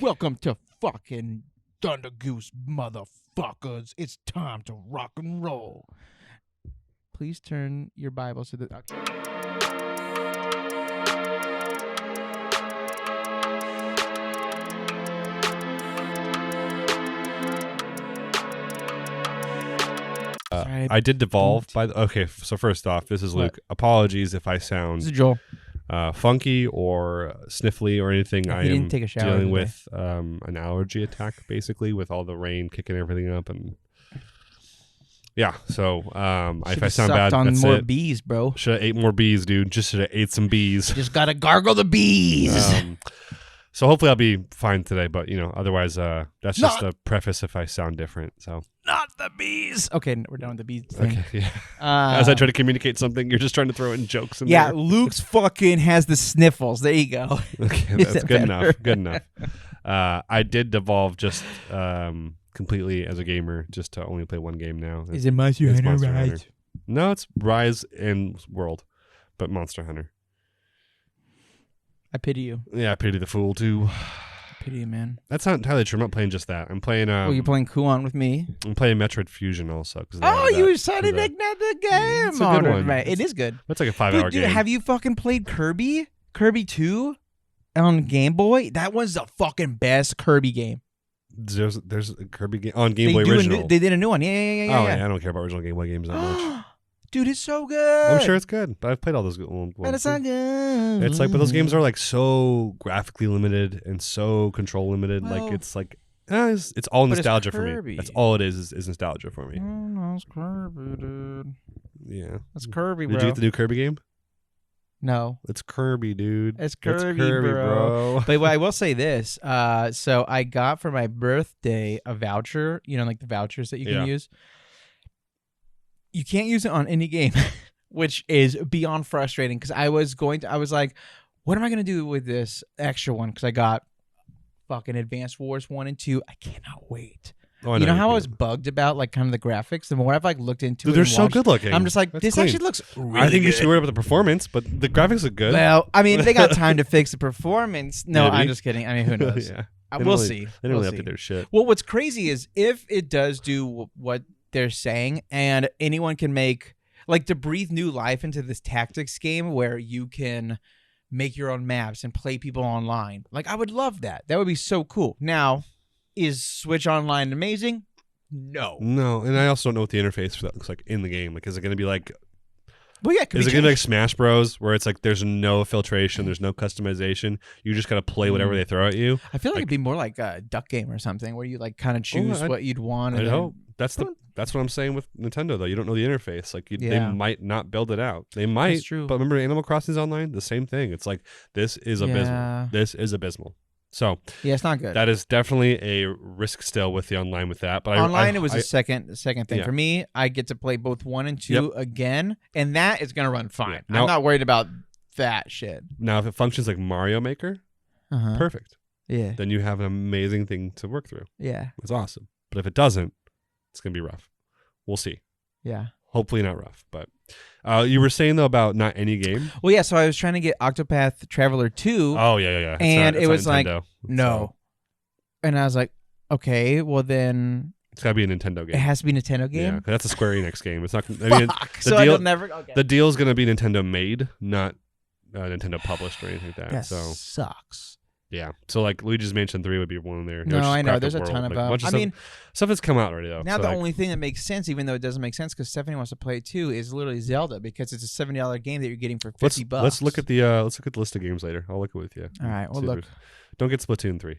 Welcome to fucking Thunder Goose, motherfuckers. It's time to rock and roll. Please turn your Bibles to the... Okay. I did devolve by the... Okay, so first off, this is Luke. What? Apologies if I sound This is Joel. funky or sniffly or anything. I am didn't take a shower dealing today. with an allergy attack, basically, with all the rain kicking everything up. And yeah, so if I sound bad, on that's more it. bees, bro. Should have ate more bees, dude. Just should have ate some bees. Just gotta gargle the bees. So hopefully I'll be fine today, but otherwise that's just a preface if I sound different. So Not the bees. Okay, we're done with the bees thing. okay, yeah. As I try to communicate something, you're just trying to throw in jokes in Yeah, there. Luke's fucking has the sniffles. There you go. Okay, Is that's that good better? enough. Good enough. I did devolve just completely as a gamer, just to only play one game now. Is it Monster It's Hunter, Monster right? Hunter. No, it's Rise and World, but Monster Hunter. I pity you. Yeah, I pity the fool too. Pity you, man. That's not entirely true. I'm not playing just that. I'm playing. Well, you're playing Kuon with me. I'm playing Metroid Fusion also. Oh, you decided to ignore the game. It's a good one. Right. It is good. It's like a 5-hour Dude, game. have you fucking played Kirby? Kirby 2 on Game Boy? That was the fucking best Kirby game. There's a Kirby game on Game Boy original. They did a new one. Yeah. Oh yeah, I don't care about original Game Boy games that much. Dude, it's so good. I'm sure it's good, but I've played all those ones. But it's not good. It's like, but those games are like so graphically limited and so control limited. Well, like it's like it's all but it's nostalgia for Kirby. me. That's all it is nostalgia for me. Oh, no, it's Kirby, dude. Yeah, It's Kirby, bro. Did you get the new Kirby game? No. It's Kirby, dude. It's That's Kirby, bro. But I will say this. So I got for my birthday a voucher, like the vouchers that you can use. You can't use it on any game, which is beyond frustrating because I was like, what am I going to do with this extra one? Because I got fucking Advanced Wars 1 and 2. I cannot wait. Oh, I you know you how I can. was bugged about like kind of the graphics? The more I've like looked into Dude, it, they're and so watched, good looking. I'm just like, That's this clean. actually looks really I think you good. should worry about the performance, but the graphics look good. Well, I mean, they got time to fix the performance. No, Maybe. I'm just kidding. I mean, who knows? Yeah. We'll see. They don't We'll really see. update their shit. Well, what's crazy is if it does do what they're saying, and anyone can make to breathe new life into this tactics game where you can make your own maps and play people online. Like, I would love that. That would be so cool. Now, is Switch Online amazing? No. No, and I also don't know what the interface for that looks like in the game. Like, is it going to be like? Well, yeah, it could Is be it going to be like changed. Smash Bros, where it's like there's no filtration, there's no customization, you just gotta play whatever they throw at you? I feel like it'd be more like a duck game or something, where you like kind of choose what you'd want. I And hope that's what I'm saying with Nintendo though. You don't know the interface. Like they Yeah. might not build it out. They might. That's true. But remember Animal Crossing's Online? The same thing. It's like this is abysmal. Yeah. This is abysmal. So Yeah, it's not good. that is definitely a risk still with the online with that. But Online, it was a second thing. Yeah. For me, I get to play both 1 and 2 Yep. again, and that is going to run fine. Yeah. Now- I'm not worried about that shit. now if it functions like Mario Maker, Uh-huh. perfect. Yeah. Then you have an amazing thing to work through. Yeah. It's awesome. But if it doesn't, it's gonna be rough. We'll see. Yeah. Hopefully not rough. But you were saying though about not any game. Well, yeah, so I was trying to get Octopath Traveler 2. Oh yeah. It's And not, it was like, Nintendo, no. so And I was like, okay, well then it's gotta be a Nintendo it game. has to be a Nintendo Yeah, game. 'cause that's a Square Enix game. It's not. I mean, Fuck. the So deal- I'll never. Okay. the deal is gonna be Nintendo made, not Nintendo published or anything like that. that So sucks. yeah. So like Luigi's Mansion 3 would be one there. No, I know. Graphic There's a World, ton of like, a bunch I stuff, mean, stuff that's come out already though. now So, the like, only thing that makes sense, even though it doesn't make sense, because Stephanie wants to play it too, is literally Zelda, because it's a $70 game that you're getting for $50. let's look at the list of games later. I'll look it with you. All right, well See if look. don't get Splatoon 3.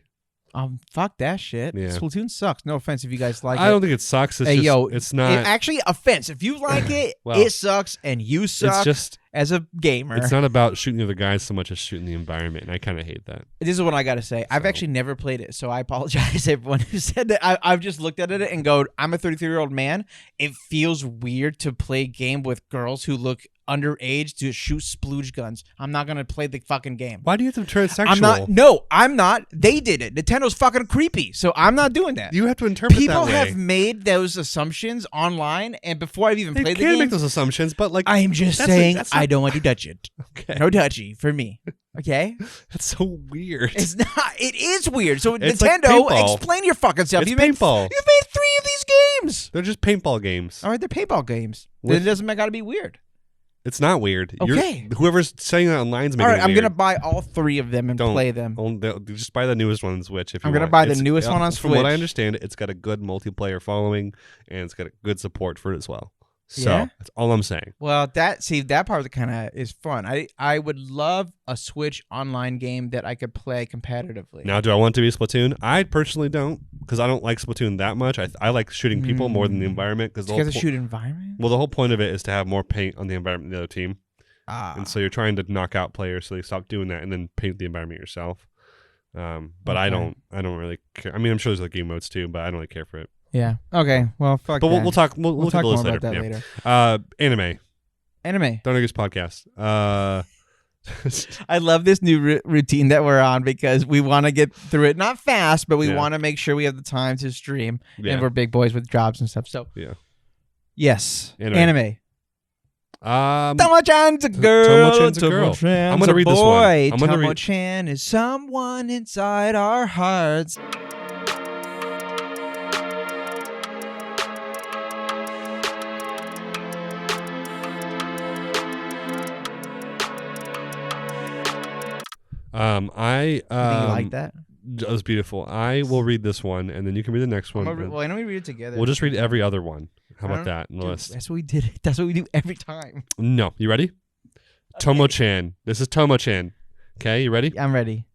Fuck that shit. Yeah. Splatoon sucks. No offense if you guys like it. I don't think it sucks. It's Hey, just, yo, it's not. It actually offense. If you like it, Well, it sucks, and you suck it's just. as a gamer. It's not about shooting the other guys so much as shooting the environment, and I kind of hate that. This is what I got to say. I've So- actually never played it, so I apologize to everyone who said that. I've just looked at it and go, I'm a 33-year-old man. It feels weird to play a game with girls who look underage to shoot splooge guns. I'm not going to play the fucking game. Why do you have to turn it sexual? I'm not. No, I'm not. They did it. Nintendo's fucking creepy, so I'm not doing that. You have to interpret People that way. have made those assumptions online, and before I've even They played the can game, make those assumptions, but like I'm just that's saying that's I not- don't want to touch it. okay. No touchy for me. Okay, That's so weird. it's not. It is weird. So It's like Nintendo, paintball. explain your fucking self. It's You paintball. made 3 of these games. They're just paintball games. All right, they're paintball games. With- Then it doesn't gotta be weird. It's not weird. Okay. Whoever's saying that online's making All right, it I'm weird. gonna buy all 3 of them and play them. Just buy the newest one on Switch if you I'm want. gonna buy the newest one on From what I Switch. understand, it's got a good multiplayer following and it's got a good support for it as well. So Yeah? that's all I'm saying. Well, that part kind of is fun. I would love a Switch online game that I could play competitively. Now, do I want it to be Splatoon? I personally don't, because I don't like Splatoon that much. I like shooting people more than the environment. Because the shoot environment. Well, the whole point of it is to have more paint on the environment than the other team. Ah. And so you're trying to knock out players, so they stop doing that and then paint the environment yourself. But Okay. I don't really care. I mean, I'm sure there's like game modes too, but I don't really care for it. Yeah. Okay. Well, fuck. But that. we'll talk. We'll We'll look at talk the more list about that later. later. Anime. Anime. Thunder Goose podcast. I love this new routine that we're on because we want to get through it not fast, but we Yeah. want to make sure we have the time to stream, Yeah. and we're big boys with jobs and stuff. So Yeah. yes, Anime. anime. Tomo-chan's a girl. Tomo-chan's a girl. Tomo-chan's I'm gonna a read this one. boy. I'm gonna read- Tomo-chan is someone inside our hearts. I Do you like that? That was beautiful. I will read this one, and then you can read the next one. Why don't we read it together? We'll just read every other one. How about that in the Dude, list? that's what we did. That's what we do every time. No, you ready? Tomo-chan. This is Tomo-chan. Okay, you ready? I'm ready.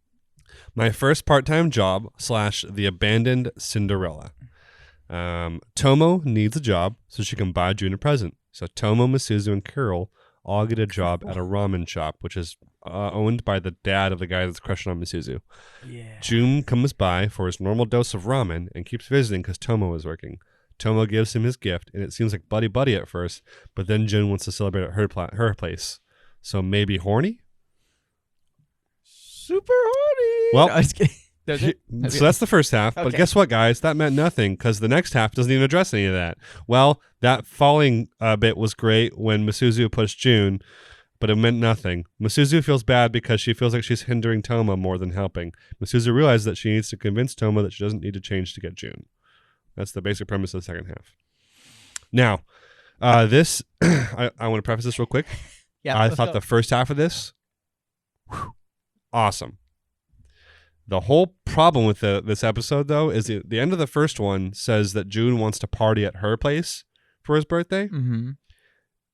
My first part-time job / the abandoned Cinderella. Tomo needs a job so she can buy June a present. So Tomo, Misuzu, and Carol all get a job at a ramen shop, which is owned by the dad of the guy that's crushing on Misuzu. Yeah. June comes by for his normal dose of ramen and keeps visiting because Tomo is working. Tomo gives him his gift, and it seems like buddy-buddy at first, but then June wants to celebrate at her place. So maybe horny? Super horny. Well, No, I was kidding. Does it? So that's the first half. But Okay. guess what, guys? That meant nothing because the next half doesn't even address any of that. Well, that falling bit was great when Misuzu pushed June, but it meant nothing. Misuzu feels bad because she feels like she's hindering Tomo more than helping. Misuzu realizes that she needs to convince Tomo that she doesn't need to change to get June. That's the basic premise of the second half. Now, this, I want to preface this real quick. Yeah. I let's thought go. the first half of this, awesome. The whole problem with this episode, though, is the end of the first one says that June wants to party at her place for his birthday. Mm-hmm.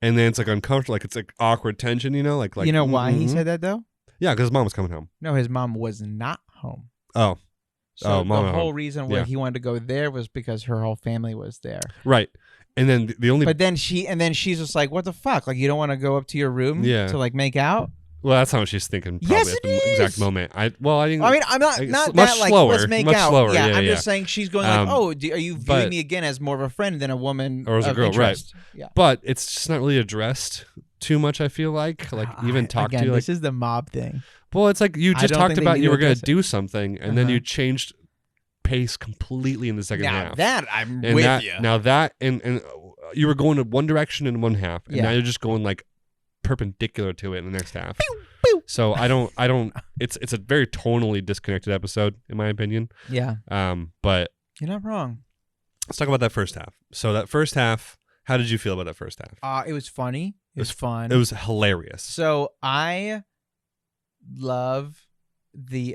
And then it's like uncomfortable, like it's like awkward tension, you know? Like you know why he said that, though? Yeah, because his mom was coming home. No, his mom was not home. Oh, So mom the at whole home. reason why Yeah. he wanted to go there was because her whole family was there. right. And then the only... But then she's just like, what the fuck? Like, you don't want to go up to your room Yeah. to like make out? Well, that's not what she's thinking probably Yes, at it the exact is. moment. I didn't... I mean, I'm not It's not much that like slower, let's make much out. slower, Yeah, yeah, I'm yeah. just saying she's going like, are you viewing but- me again as more of a friend than a woman Or as a of girl, right. interest? Yeah. But it's just not really addressed too much, I feel like. Like, even talk again, to you like... this is the mob thing. Well, it's like you I just don't talked think they about need you to were going to address it. do something, and then Uh-huh. you changed pace completely in the second Now half. that I'm and with that, you. Now that and you were going in one direction in one half, and Yeah. now you're just going like perpendicular to it in the next half. pew. So I don't. It's a very tonally disconnected episode, in my opinion. Yeah, But you're not wrong. let's talk about that first half. So that first half, how did you feel about that first half? It was funny. It was fun. It was hilarious. So I love the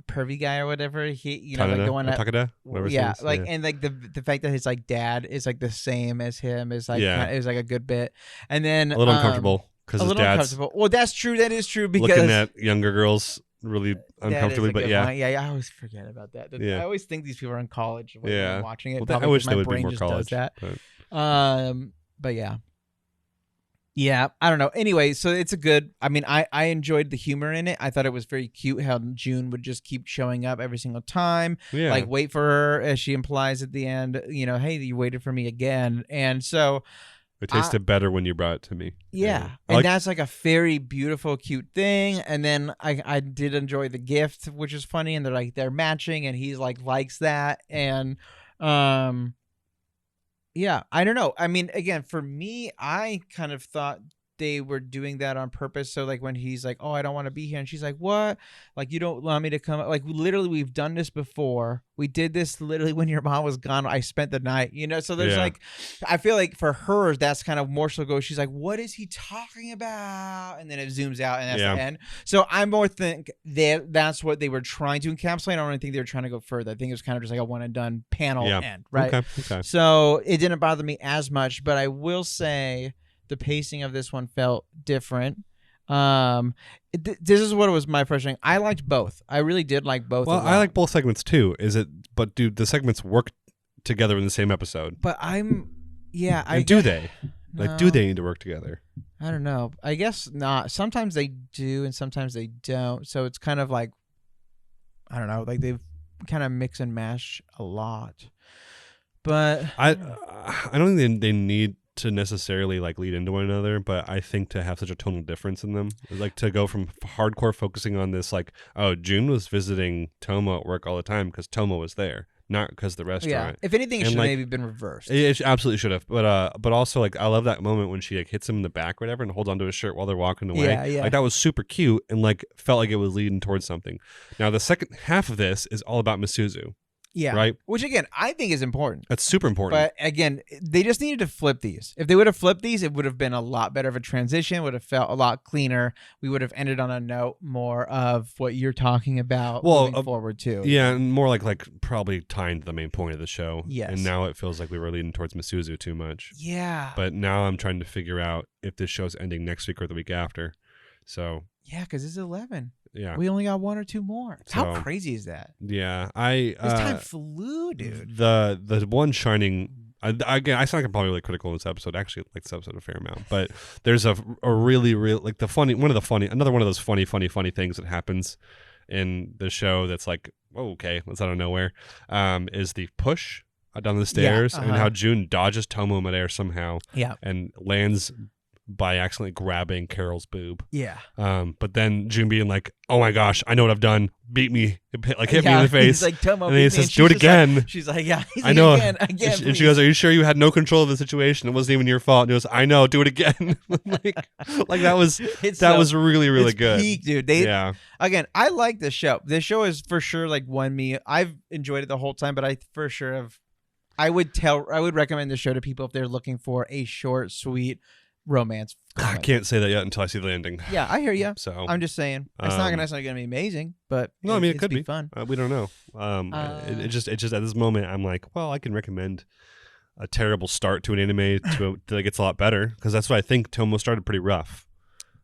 pervy guy or whatever. He, you know, like the one that, Takada, whatever his yeah, name is. like and like the fact that his like dad is like the same as him is like Yeah. is like a good bit. And then a little uncomfortable because A his little dad's uncomfortable. Well, that's true. That is true because looking at younger girls really that is uncomfortably. a But good yeah, point. Yeah, I always forget about that. Yeah. I always think these people are in college when Yeah. I'm watching it. well, probably I wish 'cause they my would be brain more just college. does that. But But yeah. Yeah, I don't know. Anyway, so it's a good. I mean, I enjoyed the humor in it. I thought it was very cute how June would just keep showing up every single time. yeah, Like, wait for her, as she implies at the end, you know, hey, you waited for me again. And so, it tasted better when you brought it to me. yeah. I And like- that's like a very beautiful, cute thing. And then I did enjoy the gift, which is funny. And they're matching and he's like, likes that. And, yeah, I don't know. I mean, again, for me, I kind of thought they were doing that on purpose. So like when he's like, "Oh, I don't want to be here," and she's like, "What? Like you don't want me to come?" Like literally, we've done this before. We did this literally when your mom was gone. I spent the night, So there's like, I feel like for her, that's kind of more so goes. She's like, "What is he talking about?" And then it zooms out, and that's the end. So I more think that's what they were trying to encapsulate. I don't really think they were trying to go further. I think it was kind of just like a one and done panel end, right? Okay. So it didn't bother me as much, but I will say the pacing of this one felt different. This is what was my first thing. I liked both. I really did like both. Well, I like both segments too. But do the segments work together in the same episode? But do they? Like, do they need to work together? I don't know. I guess not. Sometimes they do, and sometimes they don't. So it's kind of like, I don't know. Like they've kind of mix and mash a lot. But I don't think they need to necessarily like lead into one another, but I think to have such a tonal difference in them, like to go from hardcore focusing on this, like, oh, June was visiting Tomo at work all the time because Tomo was there, not because the restaurant. If anything, it should have maybe been reversed. It absolutely should have, but also like I love that moment when she like hits him in the back or whatever and holds onto his shirt while they're walking away. Yeah. Like that was super cute and like felt like it was leading towards something. Now the second half of this is all about Misuzu. Yeah. Right. Which again, I think is important. That's super important. But again, they just needed to flip these. If they would have flipped these, it would have been a lot better of a transition. Would have felt a lot cleaner. We would have ended on a note more of what you're talking about moving forward too. Yeah, and more like probably tying to the main point of the show. Yes. And now it feels like we were leading towards Misuzu too much. Yeah. But now I'm trying to figure out if this show's ending next week or the week after. So. Yeah, because it's 11. Yeah. We only got one or two more. So, how crazy is that? Yeah. This time flew, dude. The one shining. Again, I sound like I'm probably really critical in this episode. Actually, like this episode a fair amount, but there's a really like another one of those funny things that happens in the show that's like, oh, okay, that's out of nowhere. Is the push down the stairs and how June dodges Tomo midair somehow, and lands by accidentally grabbing Carol's boob. Yeah. But then June being like, "Oh my gosh, I know what I've done. Beat me, like hit me in the face." He's like, "Tomo," and then he says, "Do it again." Like, she's like, "Yeah." I know. Again, and she goes, "Are you sure you had no control of the situation? It wasn't even your fault." And he goes, "I know. Do it again." like that was was really really good. Peak, dude. Again, I like this show. This show is for sure like won me. I've enjoyed it the whole time, but I for sure have. I would recommend this show to people if they're looking for a short, sweet romance. I can't say that yet until I see the ending. Yeah, I hear you. So I'm just saying it's not going to be amazing, but no, I mean it could be fun. We don't know. It just at this moment I'm like, well, I can recommend a terrible start to an anime that gets a lot better, because that's what I think. Tomo started pretty rough,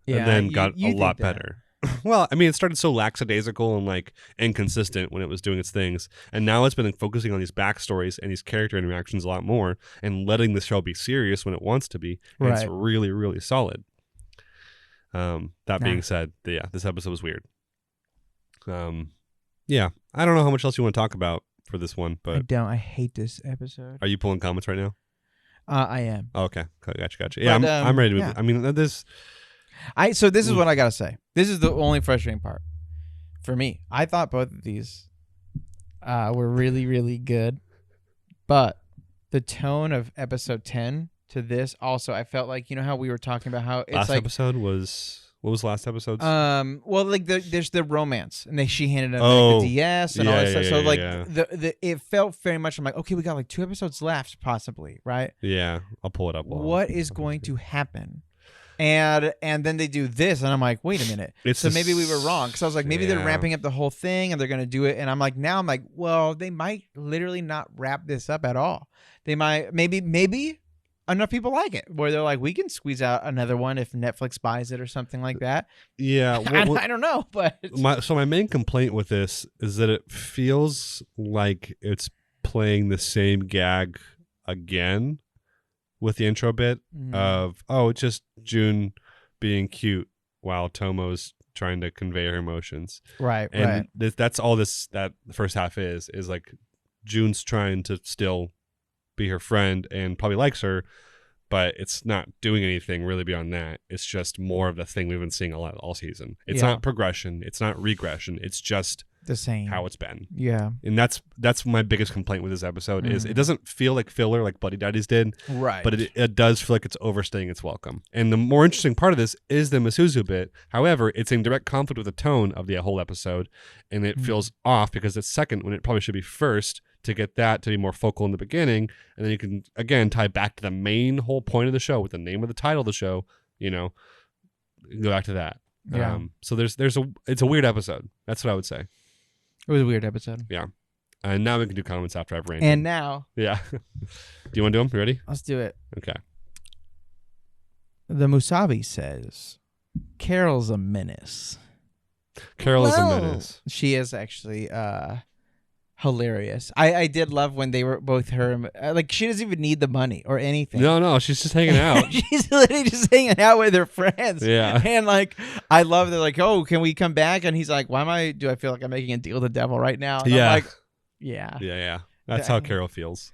and then got a lot better. Well, I mean, it started so lackadaisical and like inconsistent when it was doing its things, and now it's been focusing on these backstories and these character interactions a lot more, and letting the show be serious when it wants to be. And it's really, really solid. That being said, this episode was weird. Yeah, I don't know how much else you want to talk about for this one, but I don't. I hate this episode. Are you pulling comments right now? I am. Oh, okay, gotcha. Yeah, I'm ready to move. I mean, So this is what I gotta say. This is the only frustrating part for me. I thought both of these were really, really good, but the tone of episode 10 to this also, I felt like, how we were talking about how it's last like episode was. What was last episode's? Well, like there's the romance, and she handed him like, the DS and all that stuff. So like it felt very much. I'm like, okay, we got like 2 episodes left, possibly, right? Yeah, I'll pull it up. What is going to happen? And then they do this, and I'm like, wait a minute. So maybe we were wrong, because I was like, maybe they're ramping up the whole thing, and they're going to do it. And I'm like, well, they might literally not wrap this up at all. They might, maybe enough people like it where they're like, we can squeeze out another one if Netflix buys it or something like that. Yeah. I don't know, but my main complaint with this is that it feels like it's playing the same gag again with the intro bit of, it's just June being cute while Tomo's trying to convey her emotions. Right. And that's all that first half is like June's trying to still be her friend and probably likes her, but it's not doing anything really beyond that. It's just more of the thing we've been seeing a lot all season. It's not progression. It's not regression. It's just the same how it's been. Yeah. And that's my biggest complaint with this episode is it doesn't feel like filler like Buddy Daddies did. Right. But it does feel like it's overstaying its welcome. And the more interesting part of this is the Misuzu bit. However, it's in direct conflict with the tone of the whole episode. And it feels off because it's second when it probably should be first, to get that to be more focal in the beginning. And then you can, again, tie back to the main whole point of the show with the name of the title of the show, go back to that. Yeah. So it's a weird episode. That's what I would say. It was a weird episode. Yeah. And now we can do comments after I've ranted. And now. Yeah. Do you want to do them? You ready? Let's do it. Okay. The Musabi says, Carol's a menace. Carol is a menace. She is actually hilarious. I did love when they were both her. Like, she doesn't even need the money or anything. No, she's just hanging out. She's literally just hanging out with her friends. Yeah. And like, I love they're like, oh, can we come back? And he's like, do I feel like I'm making a deal with the devil right now? And I'm like, yeah. Yeah. That's how Carol feels.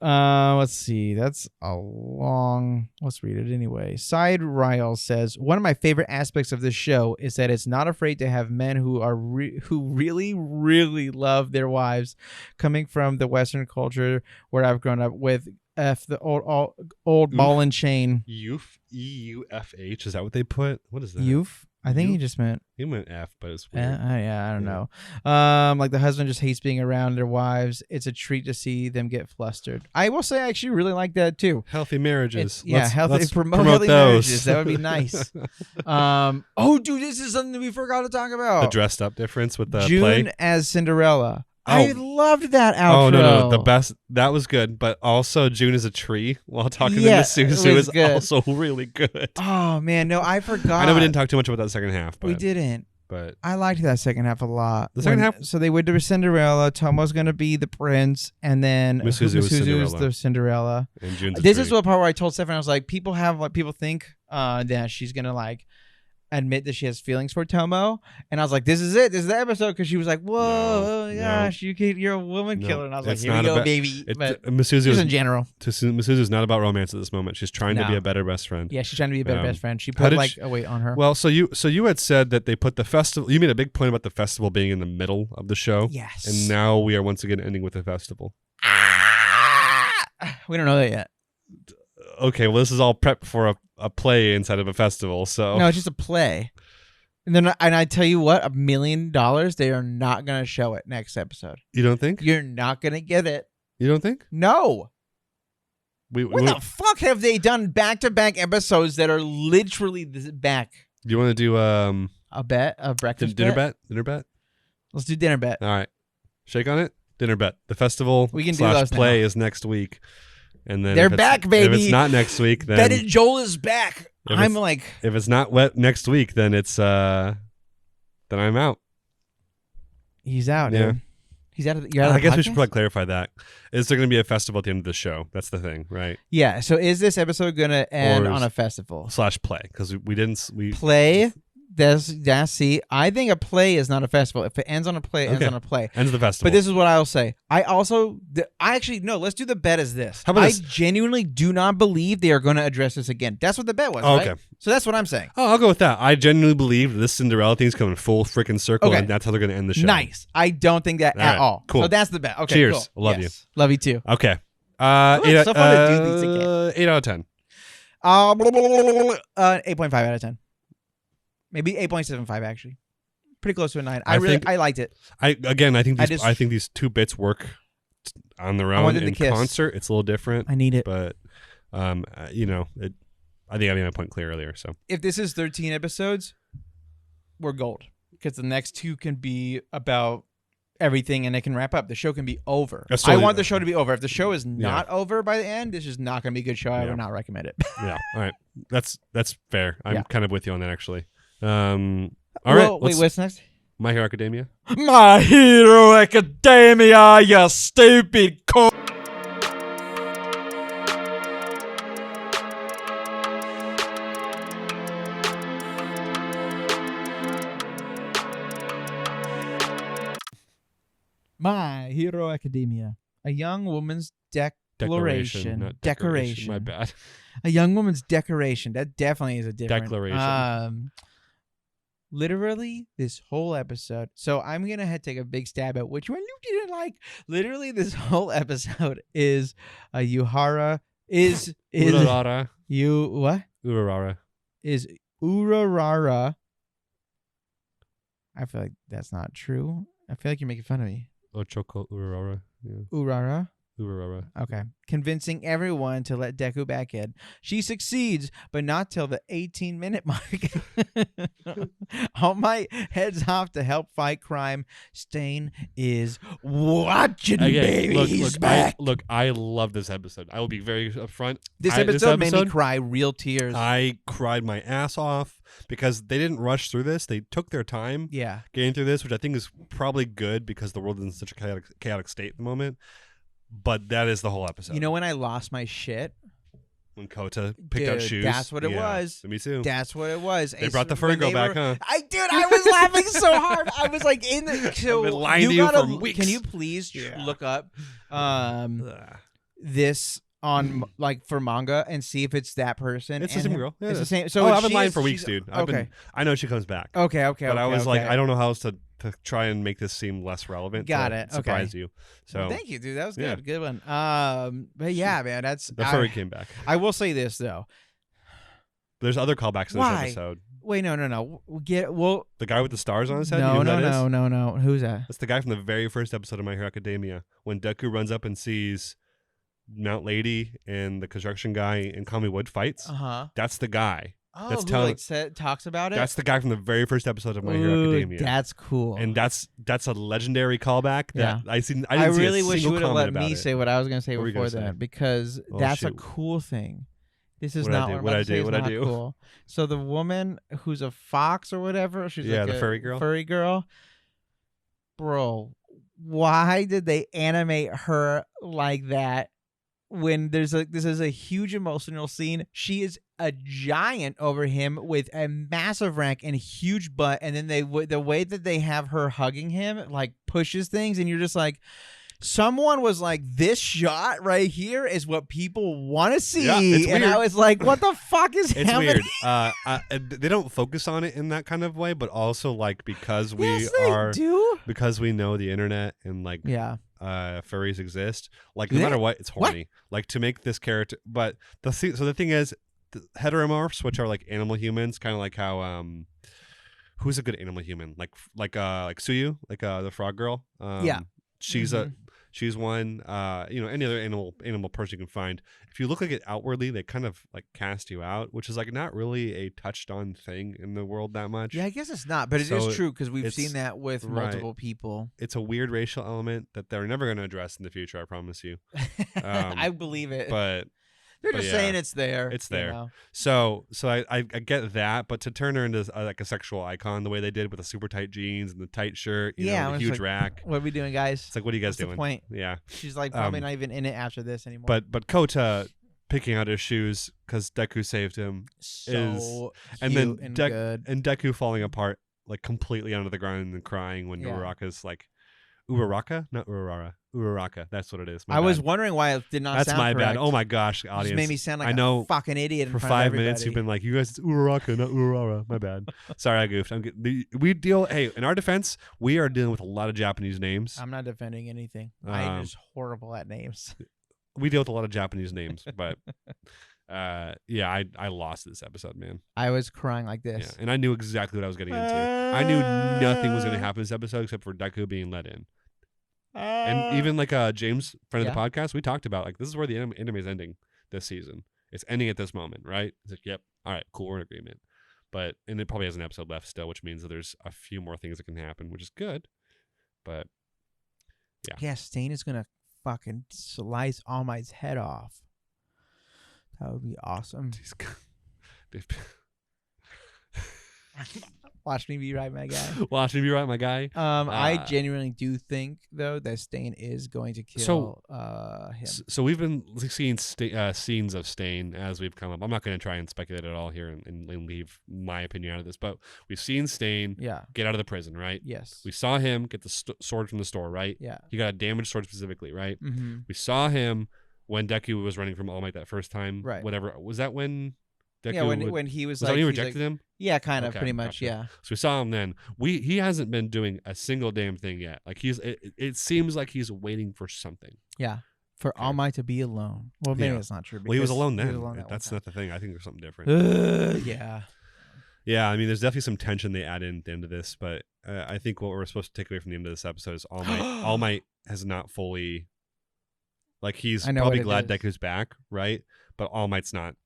Let's see. That's a long. Let's read it anyway. Side Ryle says, one of my favorite aspects of this show is that it's not afraid to have men who are who really, really love their wives, coming from the Western culture where I've grown up with. The old ball and chain. Youth, EUFH. Is that what they put? What is that? Youth. I think he just meant. He meant F, but it's weird. I don't know. Like the husband just hates being around their wives. It's a treat to see them get flustered. I will say I actually really like that too. Healthy marriages. Let's promote healthy marriages. That would be nice. Oh, dude, this is something we forgot to talk about. The dressed up difference with the June play. as Cinderella. I loved that outro. Oh, no. The best. That was good. But also, June is a tree while talking to Misuzu is good. Also really good. Oh, man. No, I forgot. I know we didn't talk too much about that second half. But we didn't. But I liked that second half a lot. The second half? So they went to Cinderella. Tomo's going to be the prince. And then Misuzu is the Cinderella. And June's This a is tree. what part where I told Stefan, I was like, people think that she's going to like admit that she has feelings for Tomo, and I was like, this is it, this is the episode, because she was like, whoa, gosh, you're a woman killer, and I was like, here we go, baby. But Misuzu in general, Misuzu's not about romance at this moment. She's trying to be a better best friend. Yeah, she's trying to be a better best friend. She put a weight on her. Well, so you had said that they put the festival. You made a big point about the festival being in the middle of the show. Yes. And now we are once again ending with a festival. We don't know that yet. Okay, well, this is all prep for a play inside of a festival, so... No, it's just a play. And I tell you what, $1 million, they are not going to show it next episode. You don't think? You're not going to get it. You don't think? No. What the fuck have they done back-to-back episodes that are literally back? Do you want to do... a bet? A breakfast dinner bet? Dinner bet? Let's do dinner bet. All right. Shake on it? Dinner bet. The festival we can do those play now. Is next week. And then they're back, baby. If it's not next week, then Betty Joel is back. I'm like, if it's not next week, then it's then I'm out. He's out. Yeah, dude. He's out of. You're out of I guess podcast? we should probably clarify that. Is there going to be a festival at the end of the show? That's the thing, right? Yeah. So is this episode going to end on a festival / play? Because we didn't play. See, I think a play is not a festival. If it ends on a play, it ends on a play. Ends the festival. But this is what I'll say. I actually, no, let's do the bet as this. How about this? I genuinely do not believe they are going to address this again. That's what the bet was, right? Okay. So that's what I'm saying. Oh, I'll go with that. I genuinely believe this Cinderella thing's coming full freaking circle, and that's how they're going to end the show. Nice. I don't think that at all. Cool. So that's the bet. Okay, cheers. Cool. Love you. Love you too. Okay. It's so fun to do these again. 8 out of 10. 8.5 out of 10. Maybe 8.75 actually. Pretty close to a 9. I liked it. I think these two bits work on their own. In concert, it's a little different. I need it. But I think I made my point clear earlier. So if this is 13 episodes, we're gold. Because the next 2 can be about everything and it can wrap up. The show can be over. I want the show to be over. If the show is not over by the end, this is not going to be a good show. I would not recommend it. Yeah. All right. That's fair. I'm kind of with you on that actually. All right. Wait, what's next? My Hero Academia. My Hero Academia, you stupid c***. My Hero Academia. A young woman's decoration. My bad. A young woman's decoration. That definitely is a different declaration. literally this whole episode. So I'm going to take a big stab at which one you didn't like. Literally this whole episode is Urarara is Urarara. you what? Urarara. Is Urarara. I feel like that's not true. I feel like you're making fun of me. Ochoko Urarara. Yeah. Urarara. Urarara. Okay. Convincing everyone to let Deku back in. She succeeds, but not till the 18-minute mark. All Might heads off to help fight crime. Stain is watching, baby. He's back. I love this episode. I will be very upfront. This episode made me cry real tears. I cried my ass off because they didn't rush through this. They took their time getting through this, which I think is probably good because the world is in such a chaotic state at the moment. But that is the whole episode. You know when I lost my shit? When Kota picked out shoes. That's what it was. Me too. That's what it was. They brought the furry girl back, huh? I was laughing so hard. I was like in the. So I've been lying to you for weeks. Can you please look up this on like for manga and see if it's that person? It's the same girl. Yeah, it's the same. So I've been lying for weeks, dude. I know she comes back. Okay. But I was like, I don't know how else to try and make this seem less relevant. Got it. Surprise you. So well, thank you, dude. That was good. Good one. But yeah, man, that's the furry came back. I will say this though. There's other callbacks in this episode. Wait, no. The guy with the stars on his head. No. Who's that? That's the guy from the very first episode of My Hero Academia when Deku runs up and sees Mount Lady and the construction guy in Kami Wood fights. That's the guy. Oh, who talks about it? That's the guy from the very first episode of My Hero Academia. That's cool. And that's a legendary callback that I really wish you would have let me say what I was going to say before that because that's a cool thing. This is not what I do. What I do. Cool. So the woman who's a fox or whatever, she's like the furry girl. Bro, why did they animate her like that? When this is a huge emotional scene, she is a giant over him with a massive rank and a huge butt, and then the way that they have her hugging him like pushes things, and you're just like, someone was like, this shot right here is what people want to see, it's and I was like, what the fuck is happening? It's weird. They don't focus on it in that kind of way, but also like because we because we know the internet and like furries exist. Like no matter what, it's horny. Like to make this character, but the thing is, the heteromorphs, which are like animal humans, kind of like how who's a good animal human? Like Suyu, like the frog girl. She's one. Any other animal person you can find. If you look like it outwardly, they kind of like cast you out, which is like not really a touched on thing in the world that much. Yeah, I guess it's not, but it is true because we've seen that with multiple people. It's a weird racial element that they're never going to address in the future. I promise you. I believe it, but. They're just saying it's there. It's there. You know? So I get that, but to turn her into like a sexual icon the way they did with the super tight jeans and the tight shirt, the huge rack. What are we doing, guys? It's like, what are you guys doing? The point? Yeah. She's like probably not even in it after this anymore. But Kota picking out his shoes because Deku saved him and Deku falling apart like completely under the ground and crying when Uraraka's like. Uraraka? Not Urarara. Uraraka. That's what it is. I was wondering why it did not sound correct. That's my bad. Oh my gosh, audience. It just made me sound like a fucking idiot for 5 minutes you've been like, you guys, it's Uraraka, not Urarara. My bad. Sorry, I goofed. Hey, in our defense, we are dealing with a lot of Japanese names. I'm not defending anything. I'm just horrible at names. We deal with a lot of Japanese names, but I lost this episode, man. I was crying like this. Yeah, and I knew exactly what I was getting into. I knew nothing was going to happen in this episode except for Deku being let in. And even like James, friend of the podcast, we talked about like this is where the anime is ending this season. It's ending at this moment, right? It's like, yep, all right, cool, we're in agreement. And it probably has an episode left still, which means that there's a few more things that can happen, which is good. But yeah, Stain is gonna fucking slice All Might's head off. That would be awesome. Watch me be right, my guy. Watch me be right, my guy. I genuinely do think, though, that Stain is going to kill him. So we've been seeing scenes of Stain as we've come up. I'm not going to try and speculate at all here and leave my opinion out of this, but we've seen Stain get out of the prison, right? Yes. We saw him get the sword from the store, right? Yeah. He got a damaged sword specifically, right? Mm-hmm. We saw him when Deku was running from All Might that first time. Right. Whatever. Was that when Deku Yeah, when he was was that like, when you he's rejected like, him? yeah, kind of, Okay, pretty much, gotcha. yeah. So we saw him then. He hasn't been doing a single damn thing yet. Like it seems like he's waiting for something. Yeah. For Okay. All Might to be alone. Well, maybe Yeah. it's not true. Well, he was because alone then. He was alone that That's one not the thing. I think there's something different. time. Yeah. Yeah, I mean, there's definitely some tension they add in at the end of this, but I think what we're supposed to take away from the end of this episode is All Might. All Might has not fully, like, he's probably glad Deku's back, right? But All Might's not.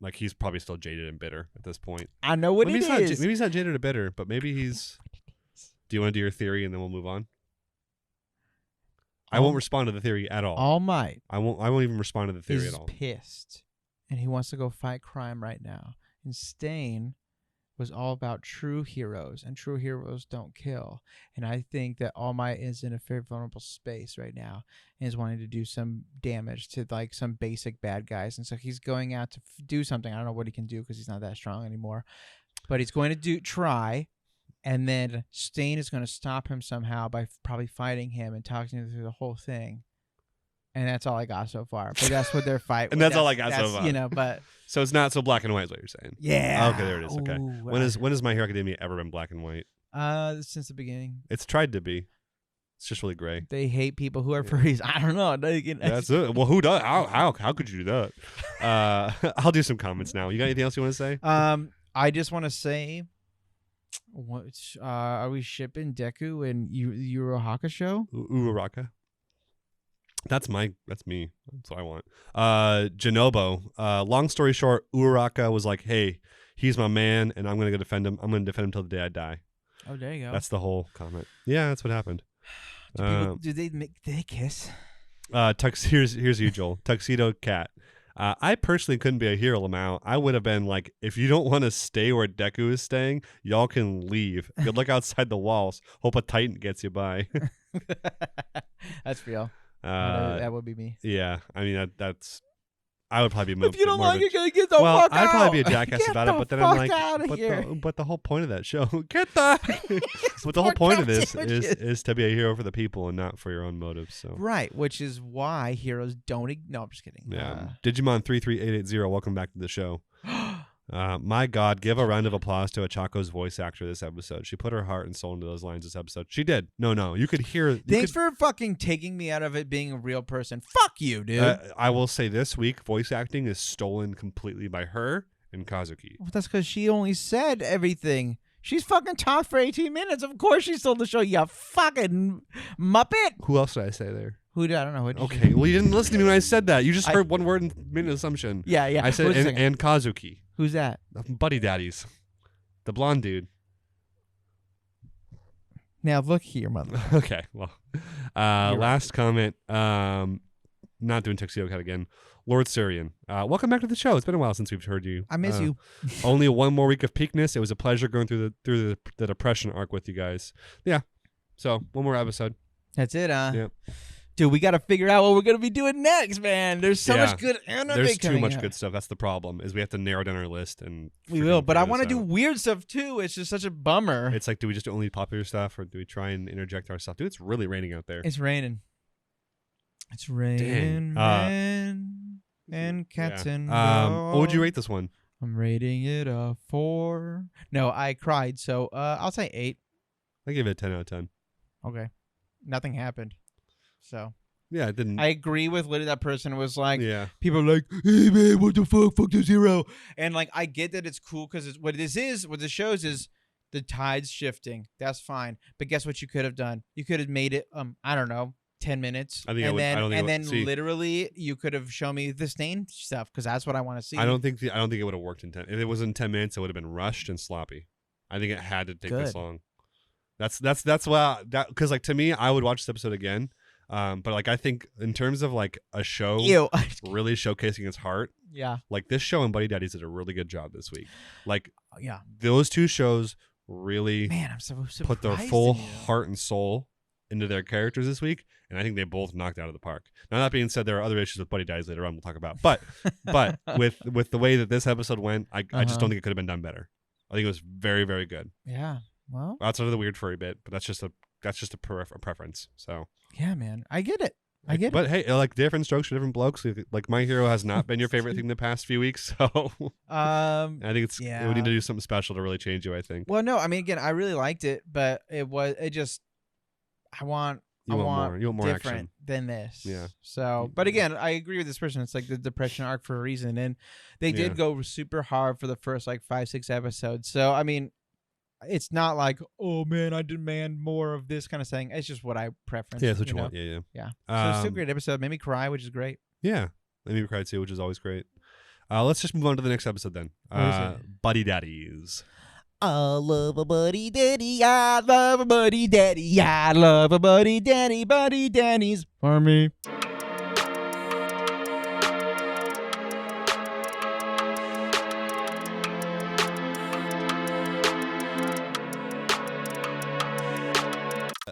Like, he's probably still jaded and bitter at this point. I know what maybe it is. Maybe he's not jaded or bitter, but maybe he's. Do you want to do your theory and then we'll move on? I won't respond to the theory at all. All Might. I won't even respond to the theory at all. He's pissed, and he wants to go fight crime right now. And Stain was all about true heroes, and true heroes don't kill. And I think that All Might is in a very vulnerable space right now and is wanting to do some damage to like some basic bad guys. And so he's going out to do something. I don't know what he can do because he's not that strong anymore. But he's going to try, and then Stain is going to stop him somehow by probably fighting him and talking him through the whole thing. And that's all I got so far. But that's what they're fighting. And that's all I got so far. You know, but so it's not so black and white is what you're saying. Yeah. Okay, there it is. Okay. Ooh, When has My Hero Academia ever been black and white? Since the beginning. It's tried to be. It's just really gray. They hate people who are furries. I don't know. That's it. Well, who does? How could you do that? I'll do some comments now. You got anything else you want to say? I just want to say, what are we shipping Deku and Yu Yu Hakusho? Uraraka. That's me. That's what I want. Janobo. Long story short, Uraraka was like, "Hey, he's my man, and I'm gonna go defend him. I'm gonna defend him till the day I die." Oh, there you go. That's the whole comment. Yeah, that's what happened. Do they kiss? Here's you, Joel. Tuxedo Cat. I personally couldn't be a hero, Lamau. I would have been like, if you don't want to stay where Deku is staying, y'all can leave. Good luck outside the walls. Hope a Titan gets you by. That's real. That would be me. Yeah, I mean that's. I would probably be moved. If you don't like it, get the well, fuck out. I'd probably be a jackass get about it, but then I'm like, but the whole point of that show, get the. But the whole point of this is to be a hero for the people and not for your own motives. So right, which is why heroes don't. No, I'm just kidding. Yeah, Digimon 33880. Welcome back to the show. My God, give a round of applause to Achako's voice actor this episode. She put her heart and soul into those lines this episode. She did. No, you could hear. Thanks for fucking taking me out of it being a real person. Fuck you, dude. I will say this week, voice acting is stolen completely by her and Kazuki. Well, that's because she only said everything. She's fucking talked for 18 minutes. Of course she stole the show, you fucking muppet. Who else did I say there? I don't know. Okay, well, you didn't listen to me when I said that. You just heard one word and made an assumption. Yeah. I said and Kazuki. Who's that? Buddy Daddies. The blonde dude. Now look here, mother. Okay, well. Last comment. Not doing Tuxedo Cat again. Lord Syrian. Welcome back to the show. It's been a while since we've heard you. I miss you. Only one more week of peakness. It was a pleasure going through the depression arc with you guys. Yeah. So, one more episode. That's it, huh? Yeah. Dude, we got to figure out what we're going to be doing next, man. There's so much good anime There's too much out. good stuff. That's the problem, is we have to narrow down our list. And we will, but I want to do weird stuff, too. It's just such a bummer. It's like, do we just do only popular stuff, or do we try and interject our stuff? Dude, it's really raining out there. It's raining. It's raining, man, and cats and dogs. What would you rate this one? I'm rating it a 4. No, I cried, so I'll say 8. I give it a 10 out of 10. Okay. Nothing happened. So yeah, it didn't. I agree with literally that person was like, yeah. People are like, hey man, what the fuck the zero. And like, I get that it's cool because what this shows is the tide's shifting. That's fine. But guess what you could have done? You could have made it, I don't know, 10 minutes. I think then literally you could have shown me the stain stuff because that's what I want to see. I don't think it would have worked in 10. If it was in 10 minutes, it would have been rushed and sloppy. I think it had to take this long. That's why because like to me, I would watch this episode again. But like I think in terms of like a show really showcasing its heart, yeah, like this show and Buddy Daddies did a really good job this week. Like yeah, those two shows really I'm so put their full heart and soul into their characters this week, and I think they both knocked it out of the park. Now that being said, there are other issues with Buddy Daddies later on we'll talk about, but with the way that this episode went, I just don't think it could have been done better. I think it was very, very good. Yeah, well, outside of the weird furry bit, but that's just a preference. So yeah, man, I get it. I get But hey, like different strokes for different blokes. Like My Hero has not been your favorite thing the past few weeks, so I think we need to do something special to really change you. I think. Well, no, I mean, again, I really liked it, but I want more different action than this. Yeah. So, but again, I agree with this person. It's like the depression arc for a reason, and they did go super hard for the first like 5-6 episodes. So, I mean, it's not like, oh man, I demand more of this kind of thing. It's just what I preference. Yeah, it's what you want. Yeah. So it's still a great episode. Made me cry, which is great. Yeah, made me cry too, which is always great. Let's just move on to the next episode then. Buddy Daddies. I love a buddy daddy. I love a buddy daddy. I love a buddy daddy. Buddy daddies for me.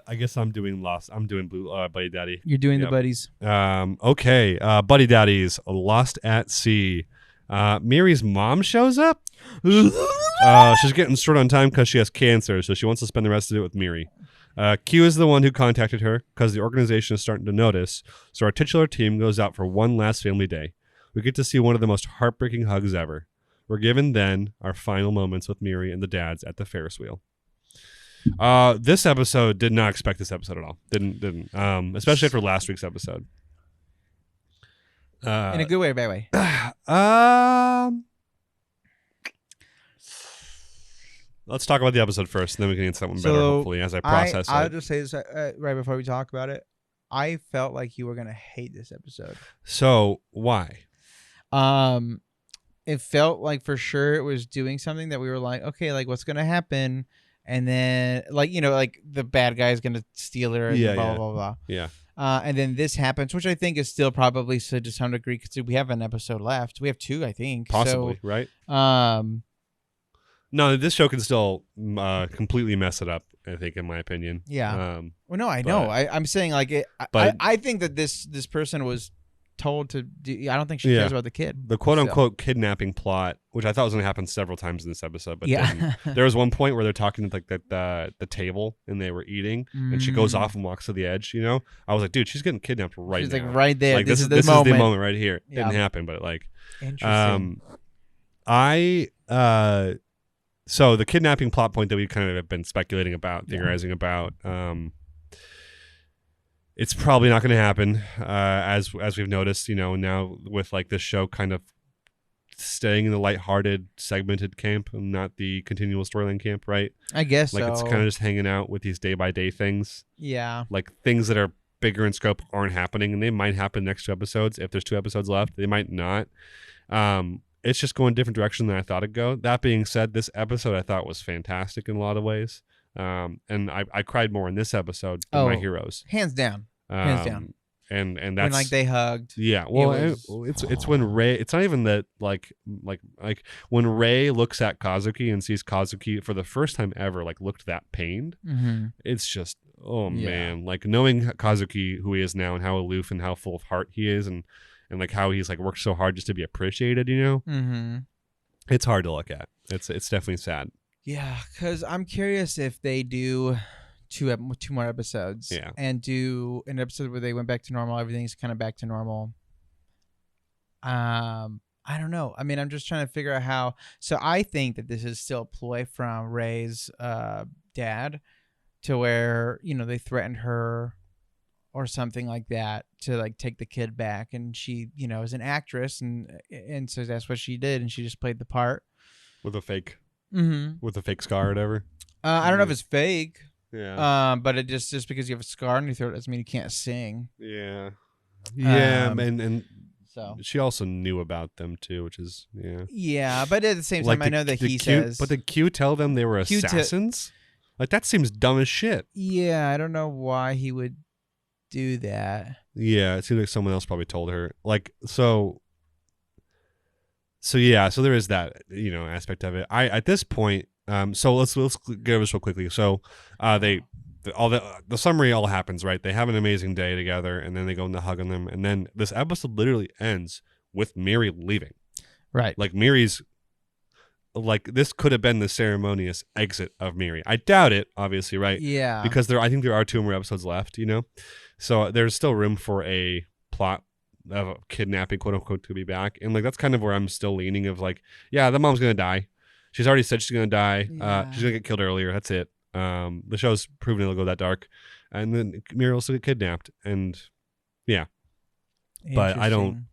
I guess I'm doing Lost. I'm doing Buddy Daddy. You're doing the buddies. Okay. Buddy Daddies, Lost at Sea. Miri's mom shows up. She's getting short on time because she has cancer, so she wants to spend the rest of it with Miri. Q is the one who contacted her because the organization is starting to notice, so our titular team goes out for one last family day. We get to see one of the most heartbreaking hugs ever. We're given then our final moments with Miri and the dads at the Ferris wheel. This episode did not expect this episode at all. Didn't. Especially after last week's episode. In a good way or bad way? Let's talk about the episode first, and then we can get something better, hopefully, as I process it. I'll just say this right before we talk about it. I felt like you were going to hate this episode. So, why? It felt like for sure it was doing something that we were like, okay, like what's going to happen? And then, like, you know, like the bad guy is going to steal her and blah, blah, blah. Yeah. And then this happens, which I think is still probably to some degree because we have an episode left. We have 2, I think. Possibly, so, right? No, this show can still completely mess it up, I think, in my opinion. Yeah. Well, no, I know. I'm saying, like, I think that this person was told to do. I don't think she cares about the kid. The quote-unquote kidnapping plot, which I thought was going to happen several times in this episode, but there was one point where they're talking like the table and they were eating, and she goes off and walks to the edge. You know, I was like, dude, she's getting kidnapped right now. She's like right there. Like, this is the moment right here. It didn't happen, but like, interesting. So the kidnapping plot point that we kind of have been speculating about, theorizing about, it's probably not going to happen, as we've noticed, you know, now with like this show kind of staying in the lighthearted, segmented camp and not the continual storyline camp, right? I guess like it's kind of just hanging out with these day-by-day things. Yeah. Like things that are bigger in scope aren't happening, and they might happen next 2 episodes. If there's 2 episodes left, they might not. It's just going a different direction than I thought it'd go. That being said, this episode I thought was fantastic in a lot of ways. And I cried more in this episode than My Heroes. Hands down. Hands down. And that's when like they hugged. Yeah. Well, it's when Rei. It's not even that like when Rei looks at Kazuki and sees Kazuki for the first time ever, like looked that pained. Mm-hmm. It's just man, like knowing Kazuki who he is now and how aloof and how full of heart he is, and like how he's like worked so hard just to be appreciated. You know. Mm-hmm. It's hard to look at. It's definitely sad. Yeah, because I'm curious if they do 2 more episodes, and do an episode where they went back to normal, everything's kind of back to normal. I don't know. I mean, I'm just trying to figure out how. So I think that this is still a ploy from Rei's dad, to where, you know, they threatened her or something like that to like take the kid back, and she, you know, is an actress, and so that's what she did, and she just played the part with a fake scar or whatever. I don't know if it's fake. Yeah. But it just because you have a scar on your throat doesn't mean you can't sing. Yeah. Yeah. And so she also knew about them too, which is Yeah, but at the same time, I know that he says. But did Q tell them they were assassins? Like that seems dumb as shit. Yeah, I don't know why he would do that. Yeah, it seems like someone else probably told her. Like so yeah, so there is that, you know, aspect of it. At this point. So let's go over this real quickly. So, the summary all happens, right? They have an amazing day together, and then they go in to hug on them, and then this episode literally ends with Miri leaving. Right. Like Miri's like this could have been the ceremonious exit of Miri. I doubt it, obviously, right? Yeah. Because I think there are 2 more episodes left, so there's still room for a plot of kidnapping, quote unquote, to be back, and like that's kind of where I'm still leaning of like, yeah, the mom's gonna die. She's already said she's gonna die. Yeah. She's gonna get killed earlier. That's it. The show's proven it'll go that dark, and then Miri will still get kidnapped, and yeah. But I don't.